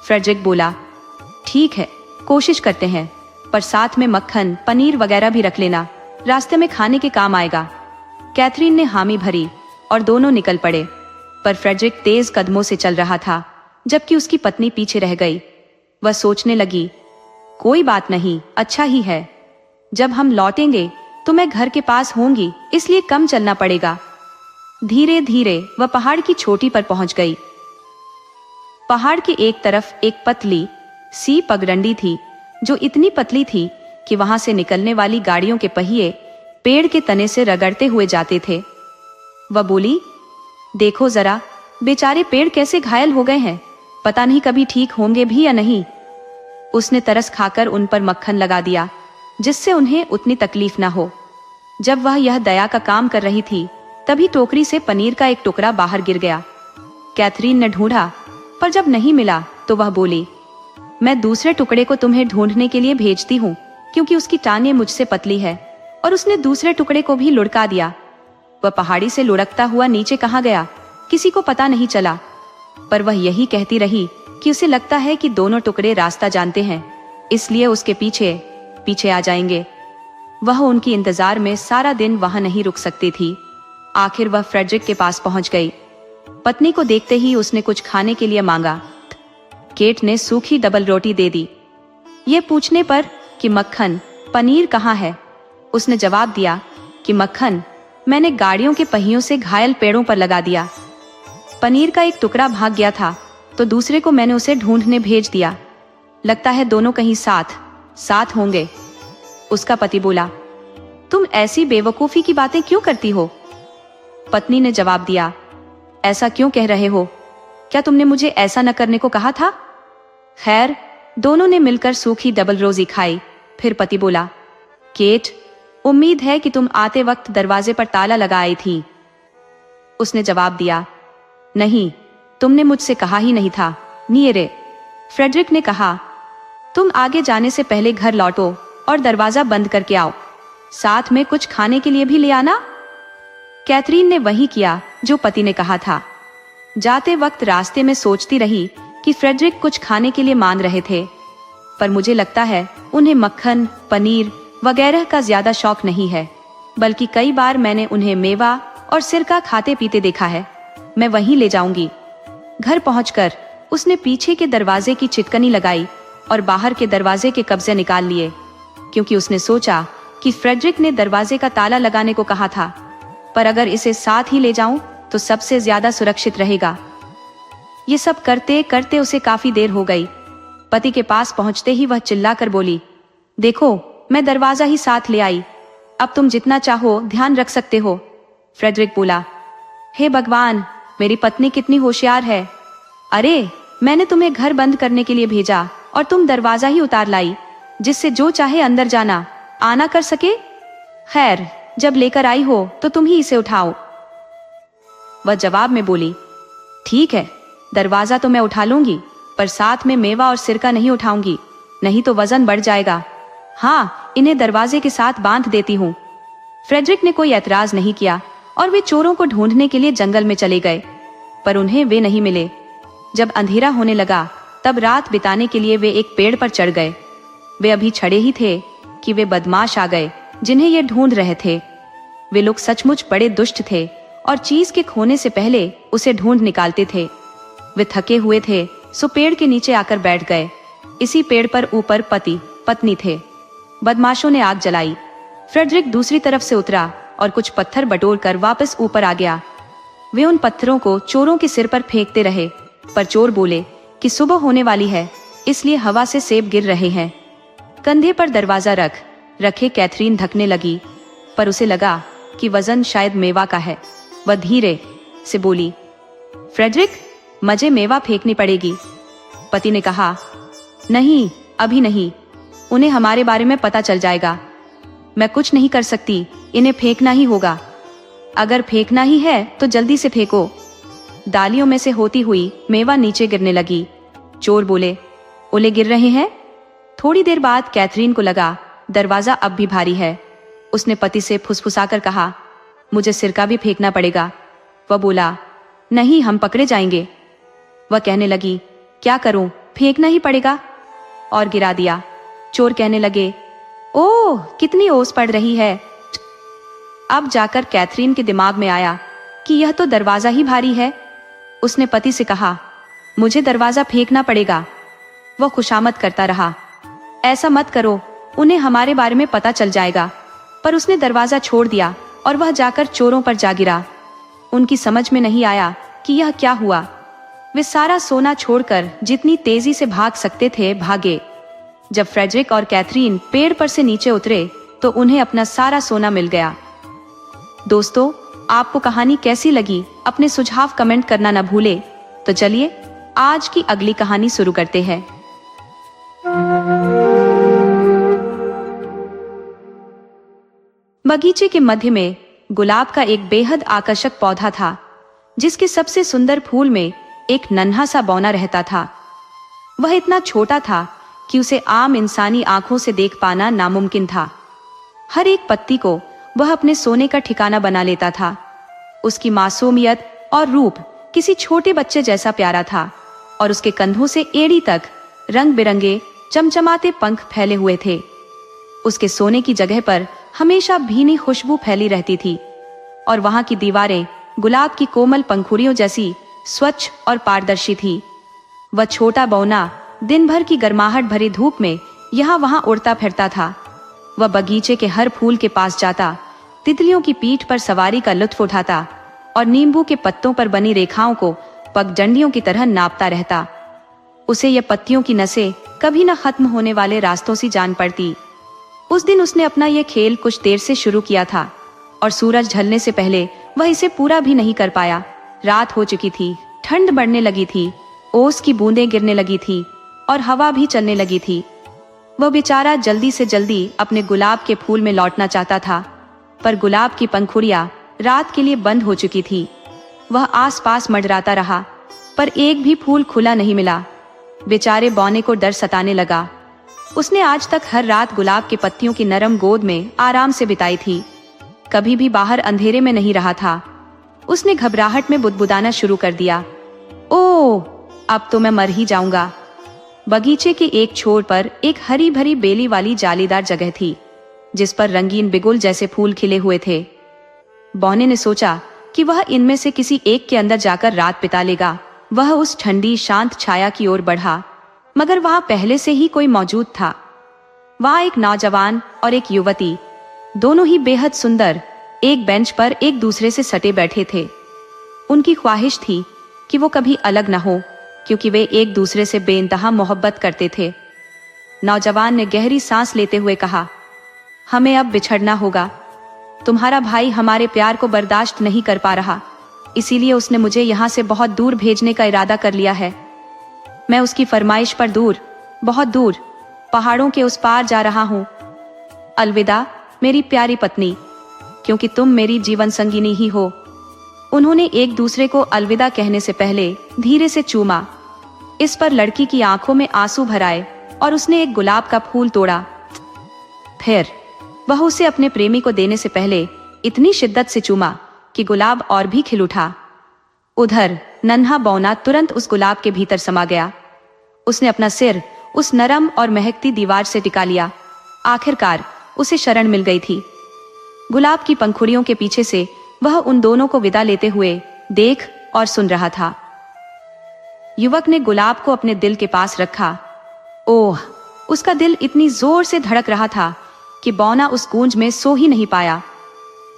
फ्रेडरिक बोला, ठीक है, कोशिश करते हैं, पर साथ में मक्खन, पनीर वगैरह भी रख लेना, रास्ते में खाने के काम आएगा। कैथरीन ने हामी भरी और दोनों निकल पड़े, पर फ्रेडरिक तेज कदमों से चल रहा था जबकि उसकी पत्नी पीछे रह गई। वह सोचने लगी, कोई बात नहीं, अच्छा ही है, जब हम लौटेंगे तो मैं घर के पास होंगी, इसलिए कम चलना पड़ेगा। धीरे धीरे वह पहाड़ की चोटी पर पहुंच गई। पहाड़ के एक तरफ एक पतली सी पगडंडी थी जो इतनी पतली थी कि वहां से निकलने वाली गाड़ियों के पहिए पेड़ के तने से रगड़ते हुए जाते थे। वह बोली, देखो जरा, बेचारे पेड़ कैसे घायल हो गए हैं, पता नहीं कभी ठीक होंगे भी या नहीं। उसने तरस खाकर उन पर मक्खन लगा दिया जिससे उन्हें उतनी तकलीफ न हो। जब वह यह दया का काम कर रही थी तभी टोकरी से पनीर का एक टुकड़ा बाहर गिर गया। कैथरीन ने ढूंढा, पर जब नहीं मिला तो वह बोली, मैं दूसरे टुकड़े को तुम्हें ढूंढने के लिए भेजती हूँ, क्योंकि उसकी टांगें मुझसे पतली है। और उसने दूसरे टुकड़े को भी लुढ़का दिया। वह पहाड़ी से लुढ़कता हुआ नीचे कहाँ गया किसी को पता नहीं चला, पर वह यही कहती रही कि उसे लगता है कि दोनों टुकड़े रास्ता जानते हैं, इसलिए उसके पीछे पीछे आ जाएंगे। वह उनकी इंतजार में सारा दिन वहां नहीं रुक सकती थी। आखिर वह फ्रेडरिक के पास पहुंच गई। पत्नी को देखते ही उसने कुछ खाने के लिए मांगा। केट ने सूखी डबल रोटी दे दी। ये पूछने पर कि मक्खन, पनीर कहाँ है, उसने जवाब दिया कि मक्खन मैंने गाड़ियों के पहियों से घायल पेड़ों पर लगा दिया। पनीर का एक टुकड़ा भाग गया था तो दूसरे को मैंने उसे ढूंढने भेज दिया। लगता है दोनों कहीं साथ होंगे। उसका पति बोला, तुम ऐसी बेवकूफी की बातें क्यों करती हो? पत्नी ने जवाब दिया, ऐसा क्यों कह रहे हो? क्या तुमने मुझे ऐसा न करने को कहा था? खैर, दोनों ने मिलकर सूखी डबल रोटी खाई। फिर पति बोला, केट, उम्मीद है कि तुम आते वक्त दरवाजे पर ताला लगा आई थी। उसने जवाब दिया, नहीं, तुमने मुझसे कहा ही नहीं था। नियरे, फ्रेडरिक ने कहा, तुम आगे जाने से पहले घर लौटो और दरवाजा बंद करके आओ, साथ में कुछ खाने के लिए भी ले आना। कैथरीन ने वही किया जो पति ने कहा था। जाते वक्त रास्ते में सोचती रही कि फ्रेडरिक कुछ खाने के लिए मांग रहे थे, पर मुझे लगता है उन्हें मक्खन, पनीर वगैरह का ज्यादा शौक नहीं है, बल्कि कई बार मैंने उन्हें मेवा और सिरका खाते पीते देखा है। मैं वहीं ले जाऊंगी। घर पहुंचकर उसने पीछे के दरवाजे की चिटकनी लगाई और बाहर के दरवाजे के कब्जे निकाल लिए। क्योंकि उसने सोचा कि फ्रेडरिक ने दरवाजे का ताला लगाने को कहा था, पर अगर इसे साथ ही ले जाऊं तो सबसे ज्यादा सुरक्षित रहेगा। ये सब करते करते उसे काफी देर हो गई। पति के पास पहुंचते ही वह चिल्लाकर बोली, देखो मैं दरवाजा ही साथ ले आई, अब तुम जितना चाहो ध्यान रख सकते हो। फ्रेडरिक बोला, हे भगवान, मेरी पत्नी कितनी होशियार है। अरे मैंने तुम्हें घर बंद करने के लिए भेजा और तुम दरवाजा ही उतार लाई, जिससे जो चाहे अंदर जाना आना कर सके। खैर, जब लेकर आई हो तो तुम ही इसे उठाओ। वह जवाब में बोली, ठीक है, दरवाजा तो मैं उठा लूंगी, पर साथ में मेवा और सिरका नहीं उठाऊंगी, नहीं तो वजन बढ़ जाएगा। हाँ, इन्हें दरवाजे के साथ बांध देती हूँ। फ्रेडरिक ने कोई ऐतराज नहीं किया और वे चोरों को ढूंढने के लिए जंगल में चले गए, पर उन्हें वे नहीं मिले। जब अंधेरा होने लगा तब रात बिताने के लिए वे एक पेड़ पर चढ़ गए। वे अभी चढ़े ही थे कि वे बदमाश आ गए जिन्हें ये ढूंढ रहे थे। वे लोग सचमुच बड़े दुष्ट थे और चीज के खोने से पहले उसे ढूंढ निकालते थे। वे थके हुए थे सो पेड़ के नीचे आकर बैठ गए। इसी पेड़ पर ऊपर पति पत्नी थे। बदमाशों ने आग जलाई। फ्रेडरिक दूसरी तरफ से उतरा और कुछ पत्थर बटोरकर वापस ऊपर आ गया। वे उन पत्थरों को चोरों के सिर पर फेंकते रहे, पर चोर बोले कि सुबह होने वाली है, इसलिए हवा से सेब गिर रहे हैं। कंधे पर दरवाजा रखे कैथरीन धकने लगी, पर उसे लगा कि वजन शायद मेवा का है। वह धीरे से बोली, फ्रेडरिक, मुझे मेवा फेंकनी पड़ेगी। पति ने कहा, नहीं, अभी नहीं, उन्हें हमारे बारे में पता चल जाएगा। मैं कुछ नहीं कर सकती, इन्हें फेंकना ही होगा। अगर फेंकना ही है तो जल्दी से फेंको। डालियों में से होती हुई मेवा नीचे गिरने लगी। चोर बोले, ओले गिर रहे हैं। थोड़ी देर बाद कैथरीन को लगा दरवाजा अब भी भारी है। उसने पति से फुसफुसाकर कहा, मुझे सिरका भी फेंकना पड़ेगा। वह बोला, नहीं, हम पकड़े जाएंगे। वह कहने लगी, क्या करूं, फेंकना ही पड़ेगा, और गिरा दिया। चोर कहने लगे, ओह, कितनी ओस पड़ रही है। अब जाकर कैथरीन के दिमाग में आया कि यह तो दरवाजा ही भारी है। उसने पति से कहा, मुझे दरवाजा फेंकना पड़ेगा। वह खुशामद करता रहा, ऐसा मत करो, उन्हें हमारे बारे में पता चल जाएगा। पर उसने दरवाजा छोड़ दिया और वह जाकर चोरों पर जा गिरा। उनकी समझ में नहीं आया कि यह क्या हुआ। वे सारा सोना छोड़कर जितनी तेजी से भाग सकते थे भागे। जब फ्रेडरिक और कैथरीन पेड़ पर से नीचे उतरे तो उन्हें अपना सारा सोना मिल गया। दोस्तों, आपको कहानी कैसी लगी अपने सुझाव कमेंट करना न भूले। तो चलिए आज की अगली कहानी शुरू करते हैं। बगीचे के मध्य में गुलाब का एक बेहद आकर्षक पौधा था, जिसके सबसे सुंदर फूल में एक नन्हा सा बौना रहता था। वह इतना छोटा था कि उसे आम इंसानी आंखों से देख पाना नामुमकिन था। हर एक पत्ती को वह अपने सोने का ठिकाना बना लेता था। उसकी मासूमियत और रूप किसी छोटे बच्चे जैसा प्यारा था और उसके कंधों से एड़ी तक रंग बिरंगे चमचमाते पंख फैले हुए थे। उसके सोने की जगह पर हमेशा भीनी खुशबू फैली रहती थी और वहां की दीवारें गुलाब की कोमल पंखुड़ियों जैसी स्वच्छ और पारदर्शी थी। वह छोटा बौना दिन भर की गर्माहट भरी धूप में यहाँ वहां उड़ता फिरता था। वह बगीचे के हर फूल के पास जाता, तितलियों की पीठ पर सवारी का लुत्फ उठाता और नींबू के पत्तों पर बनी रेखाओं को पगडंडियों की तरह नापता रहता। उसे ये पत्तियों की नसें कभी न खत्म होने वाले रास्तों सी जान पड़ती। उस दिन उसने अपना ये खेल कुछ देर से शुरू किया था और सूरज ढलने से पहले वह इसे पूरा भी नहीं कर पाया। रात हो चुकी थी, ठंड बढ़ने लगी थी, ओस की बूंदें गिरने लगी थी और हवा भी चलने लगी थी। वह बेचारा जल्दी से जल्दी अपने गुलाब के फूल में लौटना चाहता था, पर गुलाब की पंखुड़ियां रात के लिए बंद हो चुकी थी। वह आसपास मंडराता रहा, पर एक भी फूल खुला नहीं मिला। बेचारे बौने को डर सताने लगा। उसने आज तक हर रात गुलाब के पत्तियों की नरम गोद में आराम से बिताई थी, कभी भी बाहर अंधेरे में नहीं रहा था। उसने घबराहट में बुदबुदाना शुरू कर दिया, ओह, अब तो मैं मर ही जाऊंगा। बगीचे के एक छोर पर एक हरी भरी बेली वाली जालीदार जगह थी, जिस पर रंगीन बिगुल जैसे फूल खिले हुए थे। बौने ने सोचा कि वह इनमें से किसी एक के अंदर जाकर रात बिता लेगा। वह उस ठंडी शांत छाया की ओर बढ़ा, मगर वहां पहले से ही कोई मौजूद था। वहाँ एक नौजवान और एक युवती, दोनों ही बेहद सुंदर, एक बेंच पर एक दूसरे से सटे बैठे थे। उनकी ख्वाहिश थी कि वो कभी अलग न हो, क्योंकि वे एक दूसरे से बेइंतहा मोहब्बत करते थे। नौजवान ने गहरी सांस लेते हुए कहा, हमें अब बिछड़ना होगा। तुम्हारा भाई हमारे प्यार को बर्दाश्त नहीं कर पा रहा, इसीलिए उसने मुझे यहाँ से बहुत दूर भेजने का इरादा कर लिया है। मैं उसकी फरमाइश पर दूर, बहुत दूर, पहाड़ों के उस पार जा रहा हूँ। अलविदा मेरी प्यारी पत्नी, क्योंकि तुम मेरी जीवन संगिनी ही हो। उन्होंने एक दूसरे को अलविदा कहने से पहले धीरे से चूमा। इस पर लड़की की आंखों में आंसू भर आए और उसने एक गुलाब का फूल तोड़ा। फिर वह उसे अपने प्रेमी को देने से पहले इतनी शिद्दत से चूमा कि गुलाब और भी खिल उठा। उधर नन्हा बौना तुरंत उस गुलाब के भीतर समा गया। उसने अपना सिर उस नरम और महकती दीवार से टिका लिया। आखिरकार उसे शरण मिल गई थी। गुलाब की पंखुड़ियों के पीछे से वह उन दोनों को विदा लेते हुए देख और सुन रहा था। युवक ने गुलाब को अपने दिल के पास रखा। ओह, उसका दिल इतनी जोर से धड़क रहा था कि बौना उस गूंज में सो ही नहीं पाया।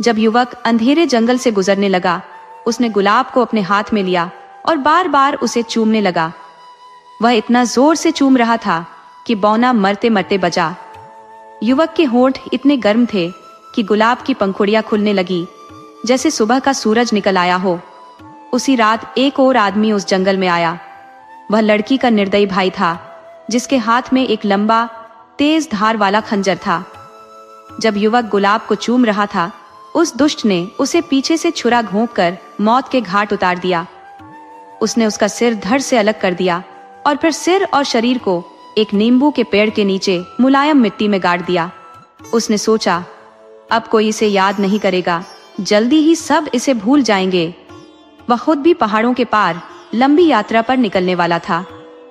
जब युवक अंधेरे जंगल से गुजरने लगा, उसने गुलाब को अपने हाथ में लिया और बार बार उसे चूमने लगा। वह इतना जोर से चूम रहा था कि बौना मरते मरते बचा। युवक के होंठ इतने गर्म थे कि गुलाब की पंखुड़ियां खुलने लगी, जैसे सुबह का सूरज निकल आया हो। उसी रात एक और आदमी उस जंगल में आया। वह लड़की का निर्दयी भाई था, जिसके हाथ में एक लंबा तेज धार वाला खंजर था। जब युवक गुलाब को चूम रहा था, उस दुष्ट ने उसे पीछे से छुरा घोंपकर मौत के घाट उतार दिया। उसने उसका सिर धड़ से अलग कर दिया और फिर सिर और शरीर को एक नींबू के पेड़ के नीचे मुलायम मिट्टी में गाड़ दिया। उसने सोचा, अब कोई इसे याद नहीं करेगा, जल्दी ही सब इसे भूल जाएंगे। वह खुद भी पहाड़ों के पार लंबी यात्रा पर निकलने वाला था।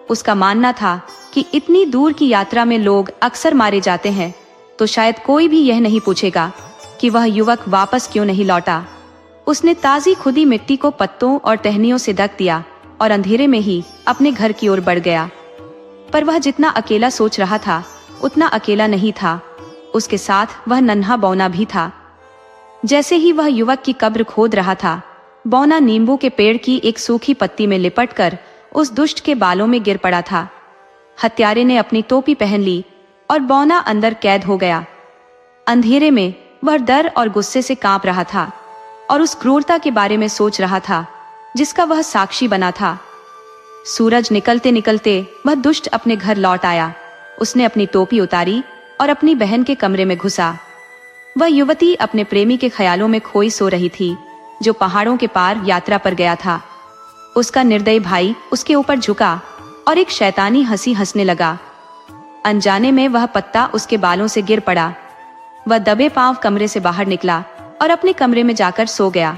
उसका मानना था कि इतनी दूर की यात्रा में लोग अक्सर मारे जाते हैं, तो शायद कोई भी यह नहीं पूछेगा कि वह युवक वापस क्यों नहीं लौटा। उसने ताजी खुदी मिट्टी को पत्तों और टहनियों से ढक दिया और अंधेरे में ही अपने घर की ओर बढ़ गया। पर वह जितना अकेला सोच रहा था, उतना अकेला नहीं था। उसके साथ वह नन्हा बौना भी था। जैसे ही वह युवक की कब्र खोद रहा था, बौना नींबू के पेड़ की एक सूखी पत्ती में लिपटकर उस दुष्ट के बालों में गिर पड़ा था। हत्यारे ने अपनी टोपी पहन ली और बौना अंदर कैद हो गया। अंधेरे में वह डर और गुस्से से कांप रहा था और उस क्रूरता के बारे में सोच रहा था जिसका वह साक्षी बना था। सूरज निकलते निकलते वह दुष्ट अपने घर लौट आया। उसने अपनी टोपी उतारी और अपनी बहन के कमरे में घुसा। वह युवती अपने प्रेमी के ख्यालों में खोई सो रही थी, जो पहाड़ों के पार यात्रा पर गया था। उसका निर्दयी भाई उसके ऊपर झुका और एक शैतानी हंसी हंसने लगा। अनजाने में वह पत्ता उसके बालों से गिर पड़ा। वह दबे पांव कमरे से बाहर निकला और अपने कमरे में जाकर सो गया।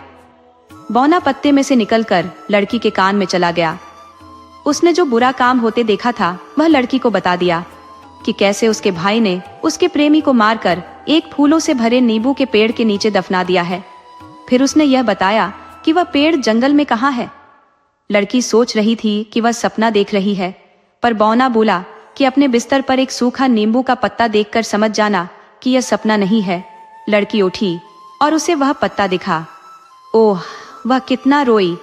बौना पत्ते में से निकलकर लड़की के कान में चला गया। उसने जो बुरा काम होते देखा था, वह लड़की को बता दिया कि कैसे उसके भाई ने उसके प्रेमी को मारकर एक फूलों से भरे नींबू के पेड़ के नीचे दफना दिया है। फिर उसने यह बताया कि वह पेड़ जंगल में कहाँ है। लड़की सोच रही थी कि वह सपना देख रही है, पर बौना बोला कि अपने बिस्तर पर एक सूखा नींबू का पत्ता देखकर समझ जाना कि यह सपना नहीं है। लड़की उठी और उसे वह पत्ता दिखा। ओह, वह कितना रोई।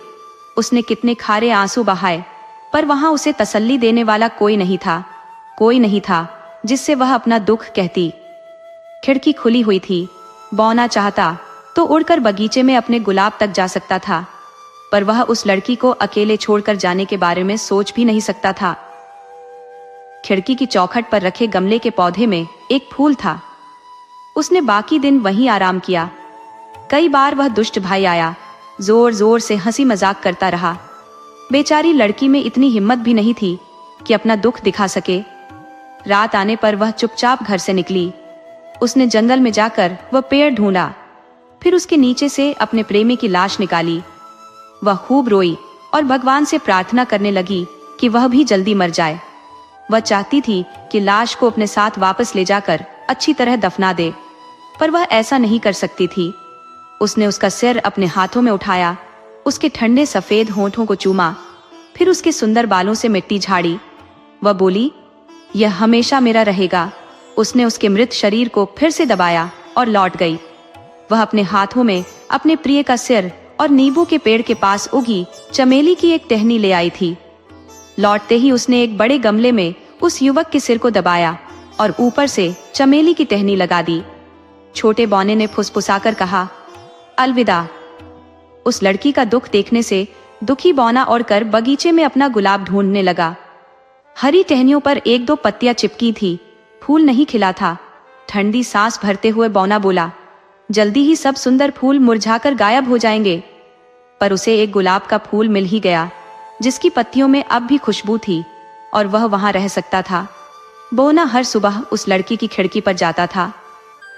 उसने कितने खारे आंसू बहाए, पर वहां उसे तसल्ली देने वाला कोई नहीं था। कोई नहीं था जिससे वह अपना दुख कहती। खिड़की खुली हुई थी। बौना चाहता तो उड़कर बगीचे में अपने गुलाब तक जा सकता था, पर वह उस लड़की को अकेले छोड़कर जाने के बारे में सोच भी नहीं सकता था। खिड़की की चौखट पर रखे गमले के पौधे में एक फूल था। उसने बाकी दिन वहीं आराम किया। कई बार वह दुष्ट भाई आया, जोर जोर से हंसी मजाक करता रहा। बेचारी लड़की में इतनी हिम्मत भी नहीं थी कि अपना दुख दिखा सके। रात आने पर वह चुपचाप घर से निकली। उसने जंगल में जाकर वह पेड़ ढूंढा, फिर उसके नीचे से अपने प्रेमी की लाश निकाली। वह खूब रोई और भगवान से प्रार्थना करने लगी कि वह भी जल्दी मर जाए। वह चाहती थी कि लाश को अपने साथ वापस ले जाकर अच्छी तरह दफना दे, पर वह ऐसा नहीं कर सकती थी। उसने उसका सिर अपने हाथों में उठाया, उसके ठंडे सफेद होंठों को चूमा, फिर उसके सुंदर बालों से मिट्टी झाड़ी। वह बोली, यह हमेशा मेरा रहेगा। उसने उसके मृत शरीर को फिर से दबाया और लौट गई। वह अपने हाथों में अपने प्रिय का सिर और नींबू के पेड़ के पास उगी चमेली की एक टहनी ले आई थी। लौटते ही उसने एक बड़े गमले में उस युवक के सिर को दबाया और ऊपर से चमेली की टहनी लगा दी। छोटे बौने ने फुसफुसाकर कहा, अलविदा। उस लड़की का दुख देखने से दुखी बौना और कर बगीचे में अपना गुलाब ढूंढने लगा। हरी टहनियों पर एक दो पत्तियां चिपकी थी, फूल नहीं खिला था। ठंडी सांस भरते हुए बौना बोला, जल्दी ही सब सुंदर फूल मुरझाकर गायब हो जाएंगे। पर उसे एक गुलाब का फूल मिल ही गया, जिसकी पत्तियों में अब भी खुशबू थी और वह वहां रह सकता था। बौना हर सुबह उस लड़की की खिड़की पर जाता था।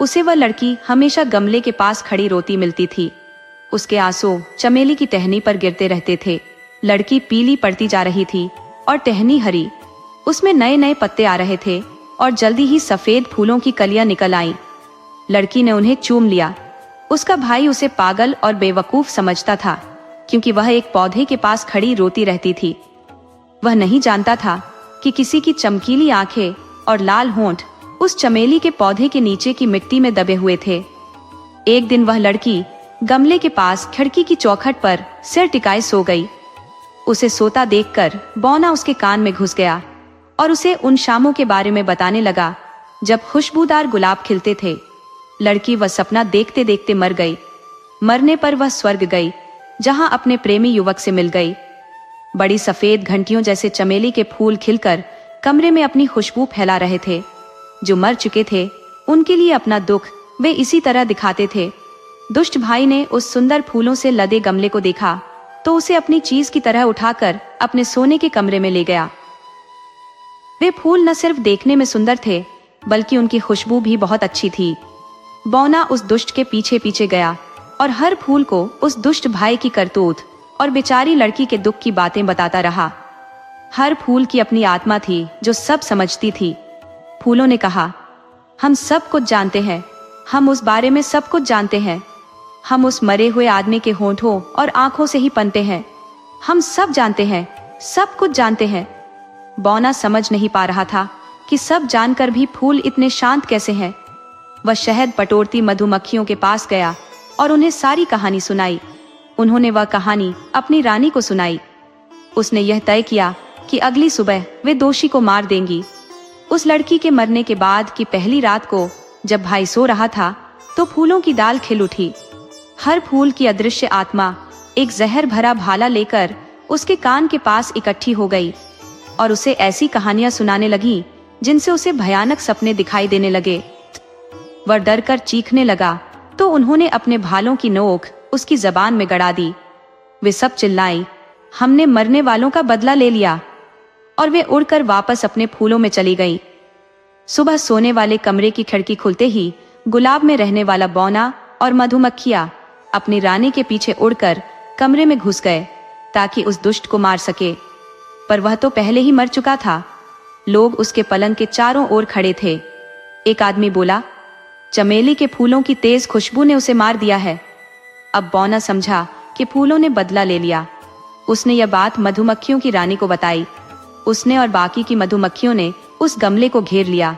उसे वह लड़की हमेशा गमले के पास खड़ी रोती मिलती थी। उसके आंसू चमेली की टहनी पर गिरते रहते थे। लड़की पीली पड़ती जा रही थी और टहनी हरी, उसमें नए नए पत्ते आ रहे थे और जल्दी ही सफेद फूलों की कलियां निकल आईं। लड़की ने उन्हें चूम लिया। उसका भाई उसे पागल और बेवकूफ समझता था, क्योंकि वह एक पौधे के पास खड़ी रोती रहती थी। वह नहीं जानता था कि किसी की चमकीली आंखें और लाल होंठ उस चमेली के पौधे के नीचे की मिट्टी में दबे हुए थे। एक दिन वह लड़की गमले के पास खिड़की की चौखट पर सिर टिकाए सो गई। उसे सोता देखकर बौना उसके कान में घुस गया और उसे उन शामों के बारे में बताने लगा जब खुशबूदार गुलाब खिलते थे। लड़की वह सपना देखते देखते मर गई। मरने पर वह स्वर्ग गई, जहां अपने प्रेमी युवक से मिल गई। बड़ी सफेद घंटियों जैसे चमेली के फूल खिलकर कमरे में अपनी खुशबू फैला रहे थे। जो मर चुके थे उनके लिए अपना दुख वे इसी तरह दिखाते थे। दुष्ट भाई ने उस सुंदर फूलों से लदे गमले को देखा तो उसे अपनी चीज की तरह उठाकर अपने सोने के कमरे में ले गया। वे फूल न सिर्फ देखने में सुंदर थे, बल्कि उनकी खुशबू भी बहुत अच्छी थी। बौना उस दुष्ट के पीछे पीछे गया और हर फूल को उस दुष्ट भाई की करतूत और बेचारी लड़की के दुख की बातें बताता रहा। हर फूल की अपनी आत्मा थी जो सब समझती थी। फूलों ने कहा, हम सब कुछ जानते हैं, हम उस बारे में सब कुछ जानते हैं। हम उस मरे हुए आदमी के होंठों और आंखों से ही पनते हैं। हम सब जानते हैं, सब कुछ जानते हैं। बौना समझ नहीं पा रहा था कि सब जानकर भी फूल इतने शांत कैसे हैं। वह शहद पटोरती मधुमक्खियों के पास गया और उन्हें सारी कहानी सुनाई। उन्होंने वह कहानी अपनी रानी को सुनाई। उसने यह तय किया कि अगली सुबह वे दोषी को मार देंगी। उस लड़की के मरने के बाद की पहली रात को जब भाई सो रहा था तो फूलों की डाल खिल उठी। हर फूल की अदृश्य आत्मा एक जहर भरा भाला लेकर उसके कान के पास इकट्ठी हो गई और उसे ऐसी कहानियां सुनाने लगी जिनसे उसे भयानक सपने दिखाई देने लगे। वह डर कर चीखने लगा तो उन्होंने अपने भालों की नोक उसकी जबान में गड़ा दी। वे सब चिल्लाई, हमने मरने वालों का बदला ले लिया। और वे उड़कर वापस अपने फूलों में चली गईं। सुबह सोने वाले कमरे की खिड़की खुलते ही गुलाब में रहने वाला बौना और मधुमक्खियां अपनी रानी के पीछे उड़कर कमरे में घुस गए ताकि उस दुष्ट को मार सके। पर वह तो पहले ही मर चुका था। लोग उसके पलंग के चारों ओर खड़े थे। एक आदमी बोला, चमेली के फूलों की तेज खुशबू ने उसे मार दिया है। अब बौना समझा कि फूलों ने बदला ले लिया। उसने यह बात मधुमक्खियों की रानी को बताई। उसने और बाकी की मधुमक्खियों ने उस गमले को घेर लिया।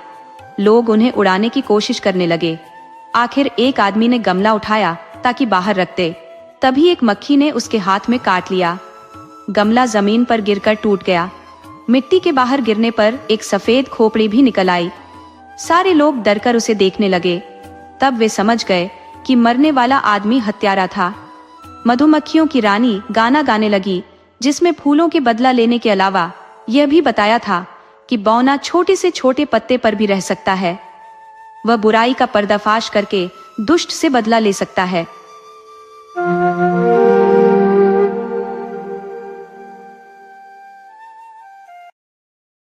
लोग उन्हें उड़ाने की कोशिश करने लगे। आखिर एक आदमी ने गमला उठाया ताकि बाहर रख दे। तभी एक मक्खी ने उसके हाथ में काट लिया। गमला जमीन पर गिरकर टूट गया। मिट्टी के बाहर गिरने पर एक सफेद खोपड़ी भी निकल आई। सारे लोग डरकर उसे देखने लगे। तब वे समझ गए कि मरने वाला आदमी हत्यारा था। मधुमक्खियों की रानी गाना गाने लगी, जिसमें फूलों के बदला लेने के अलावा यह भी बताया था कि बौना छोटे से छोटे पत्ते पर भी रह सकता है। वह बुराई का पर्दाफाश करके दुष्ट से बदला ले सकता है।